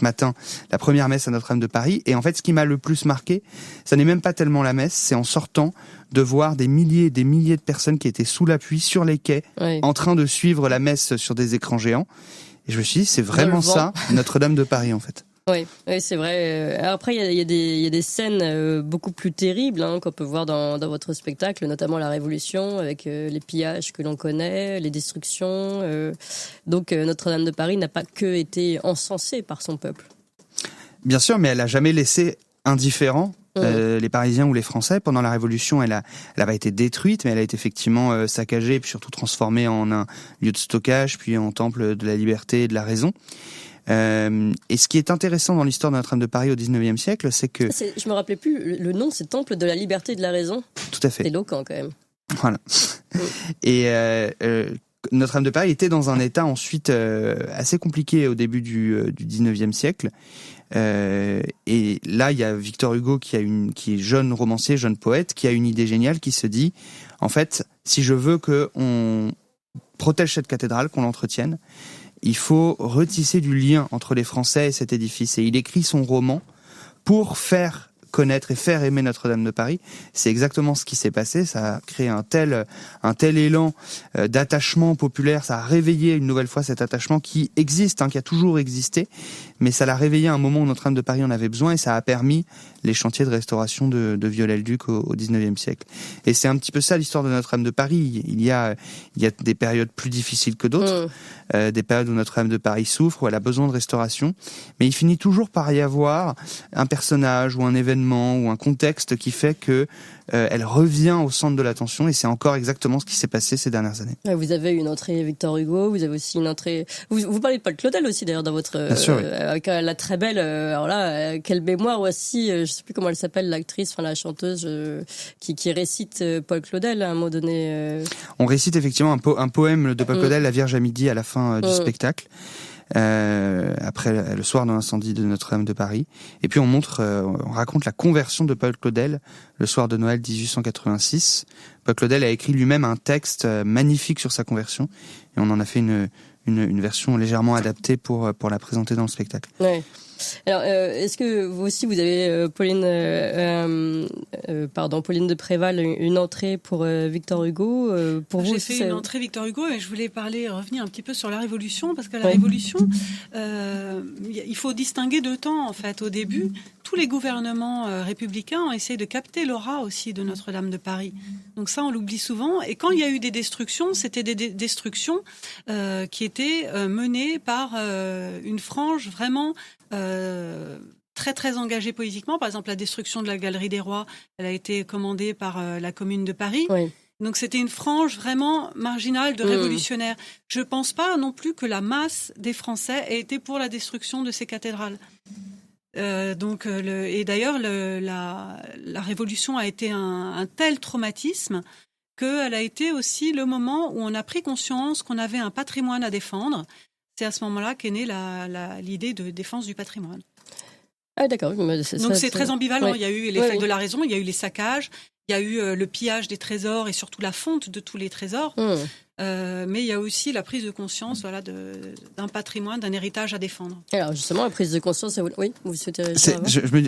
Speaker 4: matin, la première messe à Notre-Dame de Paris. Et en fait, ce qui m'a le plus marqué, ça n'est même pas tellement la messe, c'est en sortant de voir des milliers et des milliers de personnes qui étaient sous la pluie sur les quais, en train de suivre la messe sur des écrans géants. Et je me suis dit, c'est vraiment ça, Notre-Dame de Paris, en fait.
Speaker 2: Oui, c'est vrai. Après, il y a des scènes beaucoup plus terribles qu'on peut voir dans votre spectacle, notamment la Révolution, avec les pillages que l'on connaît, les destructions. Donc, Notre-Dame de Paris n'a pas que été encensée par son peuple.
Speaker 4: Bien sûr, mais elle a jamais laissé indifférent les Parisiens ou les Français. Pendant la Révolution, elle avait été détruite, mais elle a été effectivement saccagée, puis surtout transformée en un lieu de stockage, puis en temple de la liberté et de la raison. Et ce qui est intéressant dans l'histoire de Notre-Dame de Paris au XIXe siècle, c'est que...
Speaker 2: Je me rappelais plus, le nom, c'est Temple de la liberté et de la raison.
Speaker 4: Tout à fait.
Speaker 2: C'est éloquent quand même.
Speaker 4: Voilà. Et Notre-Dame de Paris était dans un état ensuite assez compliqué au début du XIXe siècle. Et là, il y a Victor Hugo qui est jeune romancier, jeune poète, qui a une idée géniale qui se dit, en fait, si je veux qu'on protège cette cathédrale, qu'on l'entretienne, il faut retisser du lien entre les Français et cet édifice. Et il écrit son roman pour faire connaître et faire aimer Notre-Dame de Paris. C'est exactement ce qui s'est passé. Ça a créé un tel élan d'attachement populaire. Ça a réveillé une nouvelle fois cet attachement qui existe, qui a toujours existé. Mais ça l'a réveillé à un moment où Notre-Dame de Paris en avait besoin et ça a permis les chantiers de restauration de Viollet-le-Duc au XIXe siècle. Et c'est un petit peu ça l'histoire de Notre-Dame de Paris. Il y a des périodes plus difficiles que d'autres, des périodes où Notre-Dame de Paris souffre, où elle a besoin de restauration. Mais il finit toujours par y avoir un personnage ou un événement événement ou un contexte qui fait que elle revient au centre de l'attention, et c'est encore exactement ce qui s'est passé ces dernières années.
Speaker 2: Vous avez une entrée Victor Hugo, vous avez aussi une entrée. Vous parlez de Paul Claudel aussi d'ailleurs dans votre.
Speaker 4: Bien sûr, oui.
Speaker 2: Avec la très belle. Alors là, quelle mémoire aussi. Je sais plus comment elle s'appelle, l'actrice, enfin la chanteuse qui récite Paul Claudel à un moment donné.
Speaker 4: On récite effectivement un poème de Paul Claudel, La Vierge à midi, à la fin du spectacle. Après le soir de l'incendie de Notre-Dame de Paris, et puis on raconte la conversion de Paul Claudel le soir de Noël 1886. Paul Claudel a écrit lui-même un texte magnifique sur sa conversion, et on en a fait une version légèrement adaptée pour la présenter dans le spectacle.
Speaker 2: Ouais. Alors, est-ce que vous aussi, vous avez, Pauline de Préval, une entrée pour Victor Hugo pour vous?
Speaker 3: J'ai fait une entrée Victor Hugo, et je voulais revenir un petit peu sur la Révolution, parce que la Révolution, il faut distinguer deux temps, en fait. Au début, tous les gouvernements républicains ont essayé de capter l'aura aussi de Notre-Dame de Paris. Donc ça, on l'oublie souvent. Et quand il y a eu des destructions, c'était des destructions qui étaient menées par une frange vraiment très très engagée politiquement. Par exemple, la destruction de la Galerie des Rois, elle a été commandée par la Commune de Paris. Oui. Donc c'était une frange vraiment marginale de révolutionnaires. Je ne pense pas non plus que la masse des Français ait été pour la destruction de ces cathédrales. Et d'ailleurs, la Révolution a été un tel traumatisme qu'elle a été aussi le moment où on a pris conscience qu'on avait un patrimoine à défendre. C'est à ce moment-là qu'est née l'idée de défense du patrimoine.
Speaker 2: Ah d'accord.
Speaker 3: Donc c'est très ambivalent. Ouais. Il y a eu les fêtes de la raison, il y a eu les saccages, il y a eu le pillage des trésors et surtout la fonte de tous les trésors. Mais il y a aussi la prise de conscience d'un patrimoine, d'un héritage à défendre.
Speaker 2: Alors justement, la prise de conscience, oui, vous souhaitez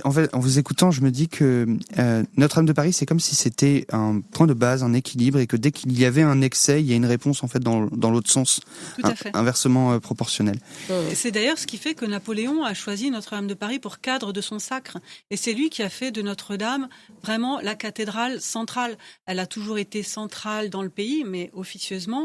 Speaker 4: en fait, en vous écoutant, je me dis que Notre-Dame de Paris, c'est comme si c'était un point de base, un équilibre, et que dès qu'il y avait un excès, il y a une réponse en fait dans l'autre sens, inversement proportionnel.
Speaker 3: Et c'est d'ailleurs ce qui fait que Napoléon a choisi Notre-Dame de Paris pour cadre de son sacre. Et c'est lui qui a fait de Notre-Dame vraiment la cathédrale centrale. Elle a toujours été centrale dans le pays, mais officieusement.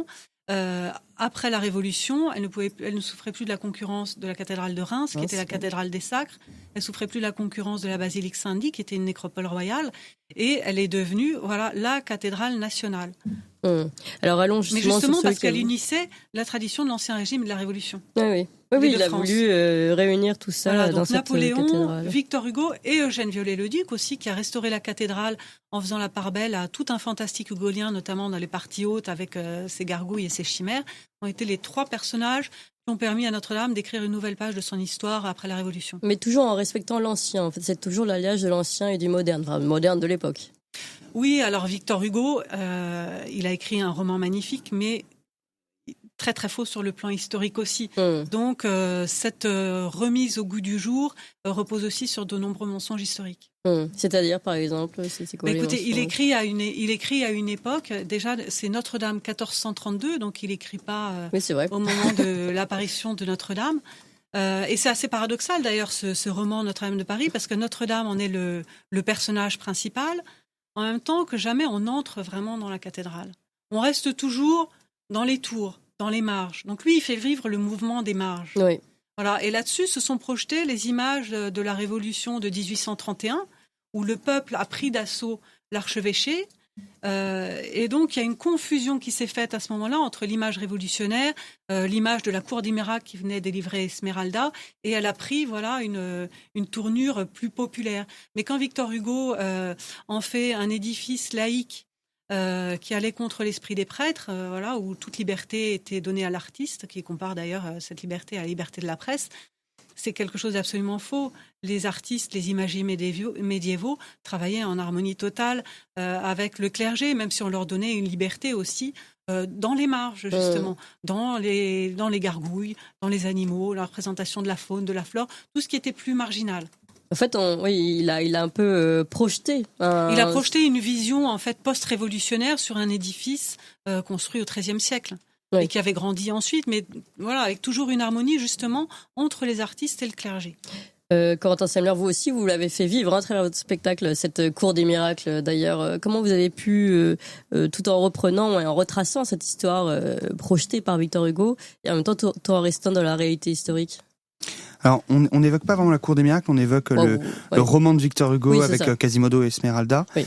Speaker 3: Après la Révolution, elle ne souffrait plus de la concurrence de la cathédrale de Reims, qui était la cathédrale des Sacres. Elle souffrait plus de la concurrence de la basilique Saint-Denis, qui était une nécropole royale. Et elle est devenue la cathédrale nationale.
Speaker 2: Alors allons justement
Speaker 3: parce qu'elle unissait la tradition de l'Ancien Régime et de la Révolution.
Speaker 2: Oui, il a voulu réunir tout ça dans cette
Speaker 3: Napoléon,
Speaker 2: cathédrale.
Speaker 3: Victor Hugo et Eugène Viollet-le-Duc aussi, qui a restauré la cathédrale en faisant la part belle à tout un fantastique hugolien, notamment dans les parties hautes avec ses gargouilles et ses chimères, ont été les trois personnages qui ont permis à Notre-Dame d'écrire une nouvelle page de son histoire après la Révolution.
Speaker 2: Mais toujours en respectant l'ancien. En fait, c'est toujours l'alliage de l'ancien et du moderne, enfin moderne de l'époque.
Speaker 3: Oui, alors Victor Hugo, il a écrit un roman magnifique, mais très très faux sur le plan historique aussi. Donc cette remise au goût du jour repose aussi sur de nombreux mensonges historiques.
Speaker 2: C'est-à-dire, par exemple, c'est quoi
Speaker 3: écoutez, il écrit à une époque, déjà c'est Notre-Dame 1432, donc il n'écrit pas au moment de l'apparition de Notre-Dame. Et c'est assez paradoxal d'ailleurs ce roman Notre-Dame de Paris, parce que Notre-Dame en est le personnage principal, en même temps que jamais on entre vraiment dans la cathédrale. On reste toujours dans les tours, dans les marges. Donc lui, il fait vivre le mouvement des marges.
Speaker 2: Oui.
Speaker 3: Voilà. Et là-dessus se sont projetées les images de la Révolution de 1831, où le peuple a pris d'assaut l'archevêché. Et donc, il y a une confusion qui s'est faite à ce moment-là entre l'image révolutionnaire, l'image de la cour des miracles qui venait délivrer Esmeralda, et elle a pris une tournure plus populaire. Mais quand Victor Hugo en fait un édifice laïque qui allait contre l'esprit des prêtres, où toute liberté était donnée à l'artiste, qui compare d'ailleurs cette liberté à la liberté de la presse, c'est quelque chose d'absolument faux. Les artistes, les imagiers médiévaux travaillaient en harmonie totale avec le clergé, même si on leur donnait une liberté aussi dans les marges, justement, dans les gargouilles, dans les animaux, la représentation de la faune, de la flore, tout ce qui était plus marginal.
Speaker 2: En fait, il a un peu projeté.
Speaker 3: Il a projeté une vision en fait post-révolutionnaire sur un édifice construit au XIIIe siècle. Et qui avait grandi ensuite, mais avec toujours une harmonie justement entre les artistes et le clergé.
Speaker 2: Corentin Semler, vous aussi, vous l'avez fait vivre à travers votre spectacle, cette cour des miracles d'ailleurs. Comment vous avez pu, tout en reprenant et en retraçant cette histoire projetée par Victor Hugo, et en même temps tout en restant dans la réalité historique?
Speaker 4: Alors, on n'évoque pas vraiment la Cour des miracles, on évoque le roman de Victor Hugo avec Quasimodo et Esmeralda.
Speaker 2: Oui.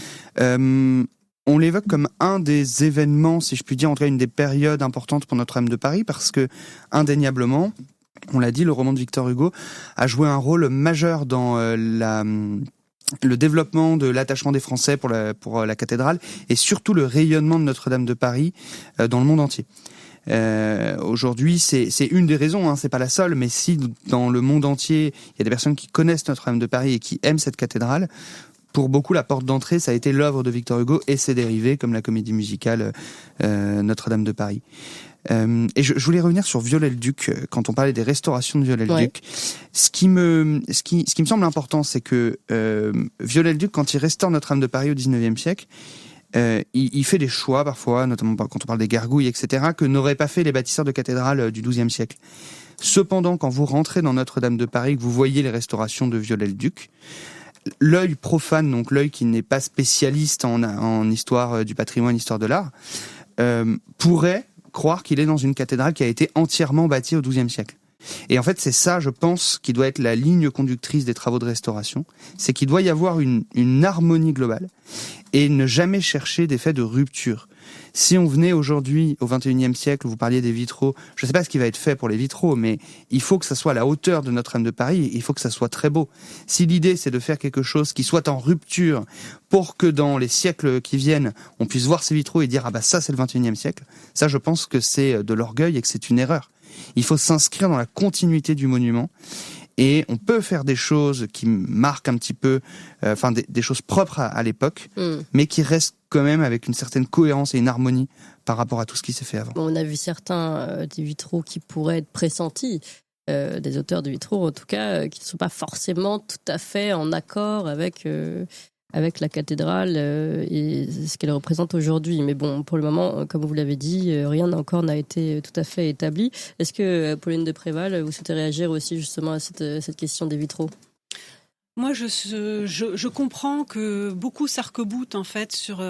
Speaker 4: On l'évoque comme un des événements, si je puis dire, en tout cas une des périodes importantes pour Notre-Dame de Paris, parce que, indéniablement, on l'a dit, le roman de Victor Hugo a joué un rôle majeur dans le développement de l'attachement des Français pour la cathédrale, et surtout le rayonnement de Notre-Dame de Paris dans le monde entier. Aujourd'hui, c'est une des raisons, hein, c'est pas la seule, mais si dans le monde entier, il y a des personnes qui connaissent Notre-Dame de Paris et qui aiment cette cathédrale, pour beaucoup, la porte d'entrée, ça a été l'œuvre de Victor Hugo et ses dérivés, comme la comédie musicale Notre-Dame de Paris. Et je voulais revenir sur Viollet-le-Duc quand on parlait des restaurations de Viollet-le-Duc. Ce qui me semble important, c'est que Viollet-le-Duc, quand il restaure Notre-Dame de Paris au XIXe siècle, il fait des choix parfois, notamment quand on parle des gargouilles, etc., que n'auraient pas fait les bâtisseurs de cathédrales du XIIe siècle. Cependant, quand vous rentrez dans Notre-Dame de Paris, que vous voyez les restaurations de Viollet-le-Duc, l'œil profane, donc l'œil qui n'est pas spécialiste en histoire du patrimoine, histoire de l'art, pourrait croire qu'il est dans une cathédrale qui a été entièrement bâtie au XIIe siècle. Et en fait, c'est ça, je pense, qui doit être la ligne conductrice des travaux de restauration, c'est qu'il doit y avoir une harmonie globale et ne jamais chercher d'effet de rupture. Si on venait aujourd'hui, au XXIe siècle, où vous parliez des vitraux, je ne sais pas ce qui va être fait pour les vitraux, mais il faut que ça soit à la hauteur de Notre-Dame de Paris, il faut que ça soit très beau. Si l'idée, c'est de faire quelque chose qui soit en rupture pour que dans les siècles qui viennent, on puisse voir ces vitraux et dire « Ah bah ça, c'est le XXIe siècle », ça, je pense que c'est de l'orgueil et que c'est une erreur. Il faut s'inscrire dans la continuité du monument. Et on peut faire des choses qui marquent un petit peu, des choses propres à l'époque, mais qui restent quand même avec une certaine cohérence et une harmonie par rapport à tout ce qui s'est fait avant.
Speaker 2: On a vu certains des vitraux qui pourraient être pressentis, des auteurs de vitraux en tout cas, qui ne sont pas forcément tout à fait en accord avec la cathédrale et ce qu'elle représente aujourd'hui. Mais bon, pour le moment, comme vous l'avez dit, rien encore n'a été tout à fait établi. Est-ce que, Pauline de Préval, vous souhaitez réagir aussi justement à cette question des vitraux ?
Speaker 3: Moi, je comprends que beaucoup s'arc-boutent en fait sur.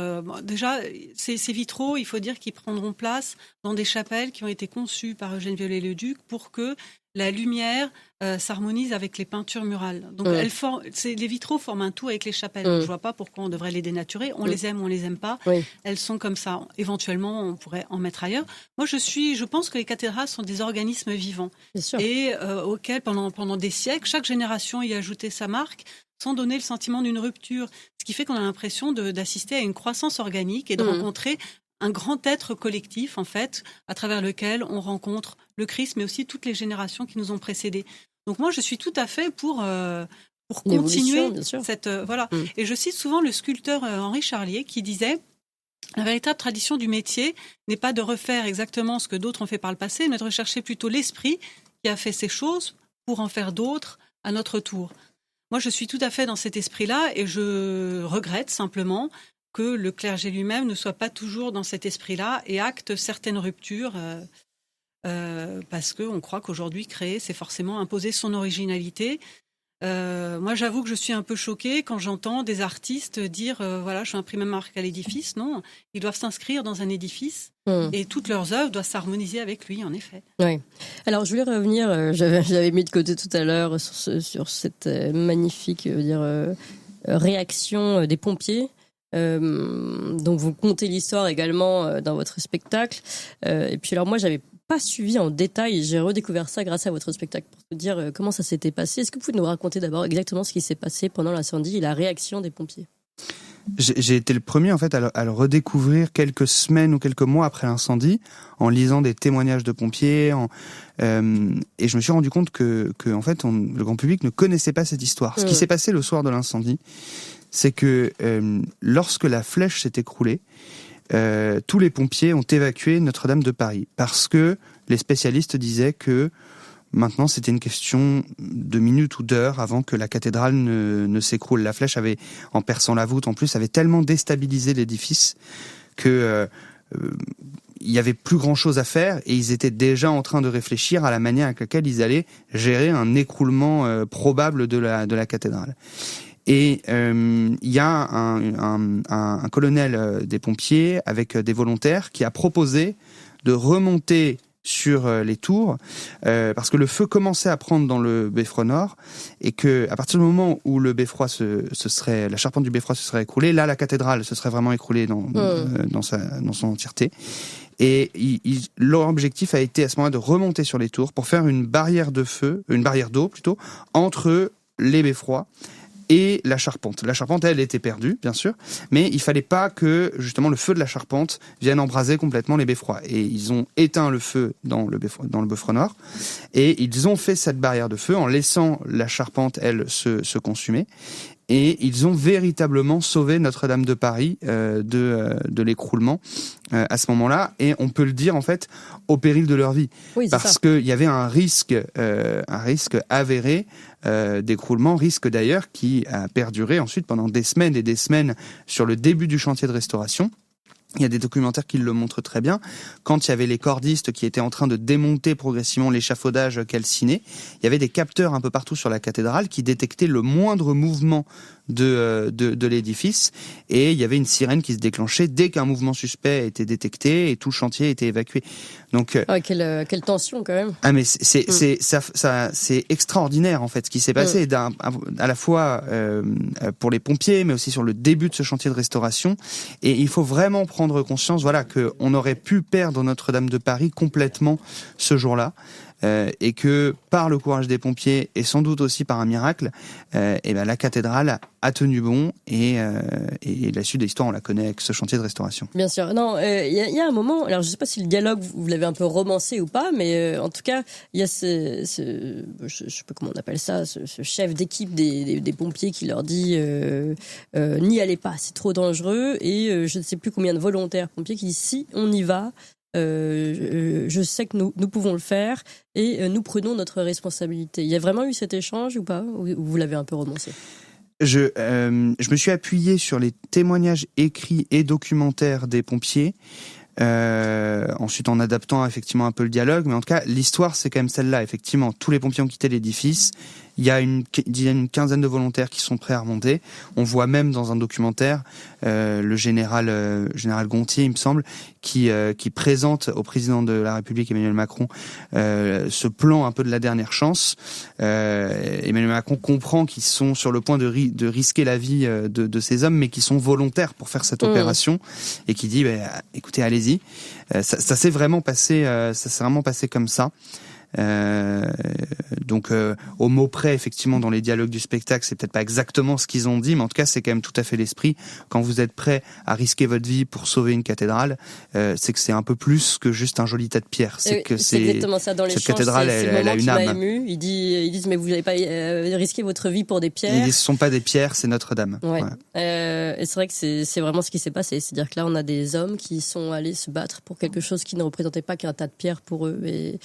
Speaker 3: Déjà, ces vitraux, il faut dire qu'ils prendront place dans des chapelles qui ont été conçues par Eugène Viollet-le-Duc pour que la lumière s'harmonise avec les peintures murales. Donc, les vitraux forment un tout avec les chapelles. Donc, je vois pas pourquoi on devrait les dénaturer. On les aime ou on les aime pas. Elles sont comme ça. Éventuellement, on pourrait en mettre ailleurs. Moi, je pense que les cathédrales sont des organismes vivants et auxquels, pendant des siècles, chaque génération y a ajouté sa marque, sans donner le sentiment d'une rupture. Ce qui fait qu'on a l'impression d'assister à une croissance organique et de rencontrer un grand être collectif, en fait, à travers lequel on rencontre le Christ, mais aussi toutes les générations qui nous ont précédés. Donc moi, je suis tout à fait pour continuer cette... Et je cite souvent le sculpteur Henri Charlier qui disait « La véritable tradition du métier n'est pas de refaire exactement ce que d'autres ont fait par le passé, mais de rechercher plutôt l'esprit qui a fait ces choses pour en faire d'autres à notre tour. » Moi, je suis tout à fait dans cet esprit-là et je regrette simplement que le clergé lui-même ne soit pas toujours dans cet esprit-là et acte certaines ruptures parce qu'on croit qu'aujourd'hui, créer, c'est forcément imposer son originalité. Moi, j'avoue que je suis un peu choquée quand j'entends des artistes dire je vais imprimer ma marque à l'édifice. Non, ils doivent s'inscrire dans un édifice et toutes leurs œuvres doivent s'harmoniser avec lui, en effet.
Speaker 2: Oui. Alors, je voulais revenir, j'avais mis de côté tout à l'heure sur cette magnifique réaction des pompiers. Donc vous contez l'histoire également dans votre spectacle et puis alors moi j'avais pas suivi en détail, j'ai redécouvert ça grâce à votre spectacle pour vous dire comment ça s'était passé. Est-ce que vous pouvez nous raconter d'abord exactement ce qui s'est passé pendant l'incendie et la réaction des pompiers?
Speaker 4: J'ai été le premier en fait à le redécouvrir quelques semaines ou quelques mois après l'incendie en lisant des témoignages de pompiers et je me suis rendu compte que en fait le grand public ne connaissait pas cette histoire. Ce qui s'est passé le soir de l'incendie, c'est que lorsque la flèche s'est écroulée, tous les pompiers ont évacué Notre-Dame de Paris parce que les spécialistes disaient que maintenant c'était une question de minutes ou d'heures avant que la cathédrale ne s'écroule. La flèche avait, en perçant la voûte en plus, avait tellement déstabilisé l'édifice que il y avait plus grand chose à faire et ils étaient déjà en train de réfléchir à la manière avec laquelle ils allaient gérer un écroulement probable de la cathédrale. Et il y a un colonel des pompiers avec des volontaires qui a proposé de remonter sur les tours, parce que le feu commençait à prendre dans le beffroi nord, et que à partir du moment où le beffroi la charpente du beffroi se serait écroulée, là la cathédrale se serait vraiment écroulée dans son entièreté. Et leur objectif a été à ce moment-là de remonter sur les tours pour faire une barrière d'eau plutôt, entre les beffrois et la charpente. La charpente, elle, était perdue, bien sûr, mais il fallait pas que, justement, le feu de la charpente vienne embraser complètement les beffrois. Et ils ont éteint le feu dans le beffroi nord, et ils ont fait cette barrière de feu en laissant la charpente, elle, se consumer. Et ils ont véritablement sauvé Notre-Dame de Paris de l'écroulement à ce moment-là, et on peut le dire en fait au péril de leur vie, parce qu'il y avait un risque avéré d'écroulement, risque d'ailleurs qui a perduré ensuite pendant des semaines et des semaines sur le début du chantier de restauration. Il y a des documentaires qui le montrent très bien. Quand il y avait les cordistes qui étaient en train de démonter progressivement l'échafaudage calciné, il y avait des capteurs un peu partout sur la cathédrale qui détectaient le moindre mouvement de l'édifice, et il y avait une sirène qui se déclenchait dès qu'un mouvement suspect était détecté, et tout le chantier était évacué. Donc
Speaker 2: quelle tension quand même.
Speaker 4: Ah mais c'est extraordinaire en fait ce qui s'est passé, à la fois pour les pompiers, mais aussi sur le début de ce chantier de restauration. Et il faut vraiment prendre conscience, voilà, que on aurait pu perdre Notre-Dame de Paris complètement ce jour-là. Et que par le courage des pompiers et sans doute aussi par un miracle, la cathédrale a tenu bon, et la suite de l'histoire on la connaît avec ce chantier de restauration.
Speaker 2: Bien sûr. Non, il y a un moment. Alors je sais pas si le dialogue vous l'avez un peu romancé ou pas, mais en tout cas il y a je sais pas comment on appelle ça, ce chef d'équipe des pompiers qui leur dit n'y allez pas, c'est trop dangereux, et je ne sais plus combien de volontaires pompiers qui disent si on y va. Je sais que nous pouvons le faire, et nous prenons notre responsabilité. Il y a vraiment eu cet échange ou pas, ou vous l'avez un peu romancé?
Speaker 4: Je me suis appuyé sur les témoignages écrits et documentaires des pompiers, ensuite en adaptant effectivement un peu le dialogue, mais en tout cas l'histoire c'est quand même celle-là. Effectivement, tous les pompiers ont quitté l'édifice. Il y a une quinzaine de volontaires qui sont prêts à remonter. On voit même dans un documentaire le général Gontier, il me semble, qui présente au président de la République Emmanuel Macron ce plan un peu de la dernière chance. Emmanuel Macron comprend qu'ils sont sur le point de risquer la vie de ces hommes, mais qui sont volontaires pour faire cette opération, et qui dit écoutez, allez-y. Ça s'est vraiment passé comme ça. Donc au mot près, effectivement, dans les dialogues du spectacle, c'est peut-être pas exactement ce qu'ils ont dit, mais en tout cas c'est quand même tout à fait l'esprit. Quand vous êtes prêt à risquer votre vie pour sauver une cathédrale, c'est que c'est un peu plus que juste un joli tas de pierres. C'est
Speaker 2: exactement ça. Dans les
Speaker 4: cette cathédrale, elle a une âme.
Speaker 2: Ému. Ils disent mais vous n'avez pas risqué votre vie pour des pierres.
Speaker 4: Ils disent, ce sont pas des pierres, c'est Notre-Dame.
Speaker 2: Ouais.
Speaker 4: Voilà.
Speaker 2: Et c'est vrai que c'est vraiment ce qui s'est passé. C'est-à-dire que là on a des hommes qui sont allés se battre pour quelque chose qui ne représentait pas qu'un tas de pierres pour eux. Et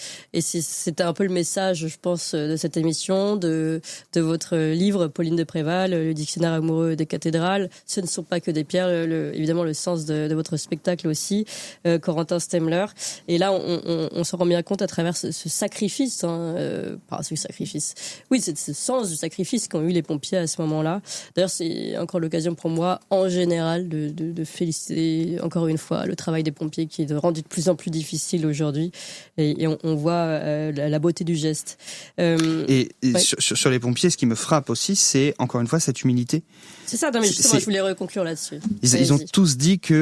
Speaker 2: c'était un peu le message, je pense, de cette émission, de votre livre, Pauline de Préval, le dictionnaire amoureux des cathédrales. Ce ne sont pas que des pierres, évidemment le sens de votre spectacle aussi, Corentin Stemler. Et là, on se rend bien compte à travers ce sacrifice, ce sacrifice. Oui, c'est ce sens du sacrifice qu'ont eu les pompiers à ce moment-là. D'ailleurs, c'est encore l'occasion pour moi, en général, de féliciter encore une fois le travail des pompiers qui est rendu de plus en plus difficile aujourd'hui. Et on voit la beauté du geste.
Speaker 4: Ouais. Sur les pompiers, ce qui me frappe aussi, c'est encore une fois cette humilité.
Speaker 2: C'est ça, non, mais justement, je voulais reconclure là-dessus.
Speaker 4: Ils ont tous dit qu'ils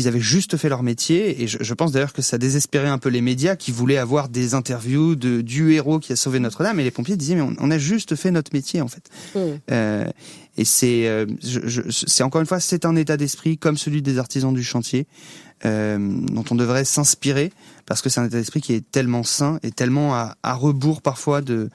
Speaker 4: avaient juste fait leur métier, et je pense d'ailleurs que ça désespérait un peu les médias qui voulaient avoir des interviews du héros qui a sauvé Notre-Dame, et les pompiers disaient mais on a juste fait notre métier en fait. Et c'est encore une fois, c'est un état d'esprit comme celui des artisans du chantier, dont on devrait s'inspirer, parce que c'est un état d'esprit qui est tellement sain et tellement à rebours parfois de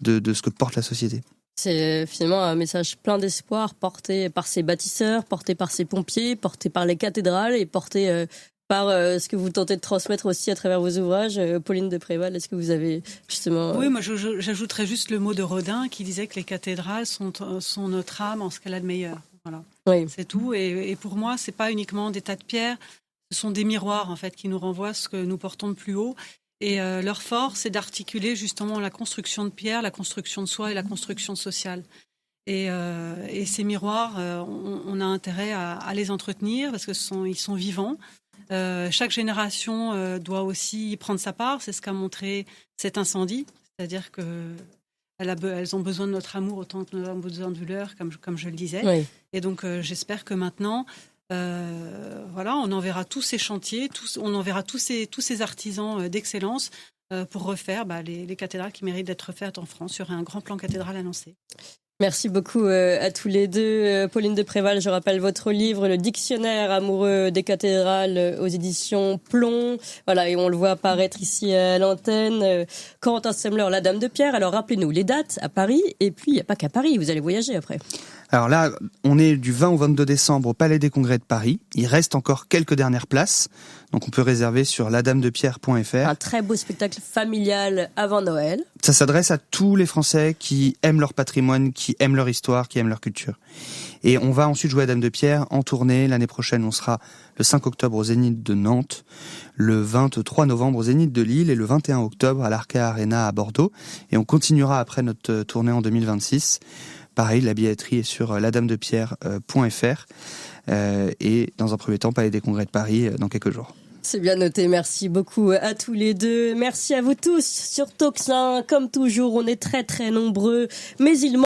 Speaker 4: ce que porte la société.
Speaker 2: C'est finalement un message plein d'espoir, porté par ces bâtisseurs, porté par ces pompiers, porté par les cathédrales, et porté par ce que vous tentez de transmettre aussi à travers vos ouvrages. Pauline de Préval, est-ce que vous avez justement...
Speaker 3: Oui, moi j'ajouterais juste le mot de Rodin qui disait que les cathédrales sont notre âme en ce qu'elle a de meilleur. Voilà.
Speaker 2: Oui.
Speaker 3: C'est tout. Et pour moi, c'est pas uniquement des tas de pierres, ce sont des miroirs en fait qui nous renvoient ce que nous portons de plus haut. Et leur force, c'est d'articuler justement la construction de pierre, la construction de soi et la construction sociale. Et ces miroirs, on a intérêt à les entretenir parce que ils sont vivants. Chaque génération doit aussi prendre sa part. C'est ce qu'a montré cet incendie. C'est-à-dire que elles ont besoin de notre amour autant que nous avons besoin du leur, comme je le disais.
Speaker 2: Oui.
Speaker 3: Et donc, j'espère que maintenant, on enverra tous ces chantiers, on enverra tous ces artisans d'excellence pour refaire les cathédrales qui méritent d'être refaites en France sur un grand plan cathédral annoncé.
Speaker 2: Merci beaucoup à tous les deux. Pauline de Préval, je rappelle votre livre, Le Dictionnaire amoureux des cathédrales, aux éditions Plomb. Voilà, et on le voit apparaître ici à l'antenne. Corentin Semmler, La Dame de Pierre. Alors rappelez-nous les dates à Paris, et puis il n'y a pas qu'à Paris, vous allez voyager après.
Speaker 4: Alors là, on est du 20 au 22 décembre au Palais des Congrès de Paris. Il reste encore quelques dernières places, donc on peut réserver sur ladamedepierre.fr.
Speaker 2: Un très beau spectacle familial avant Noël.
Speaker 4: Ça s'adresse à tous les Français qui aiment leur patrimoine, qui aiment leur histoire, qui aiment leur culture. Et on va ensuite jouer à Dame de Pierre en tournée. L'année prochaine, on sera le 5 octobre au Zénith de Nantes, le 23 novembre au Zénith de Lille et le 21 octobre à l'Arca Arena à Bordeaux. Et on continuera après notre tournée en 2026. Pareil, la billetterie est sur ladamedepierre.fr et dans un premier temps, Palais des Congrès de Paris dans quelques jours.
Speaker 2: C'est bien noté, merci beaucoup à tous les deux. Merci à vous tous sur Toxin. Comme toujours, on est très très nombreux, mais il manque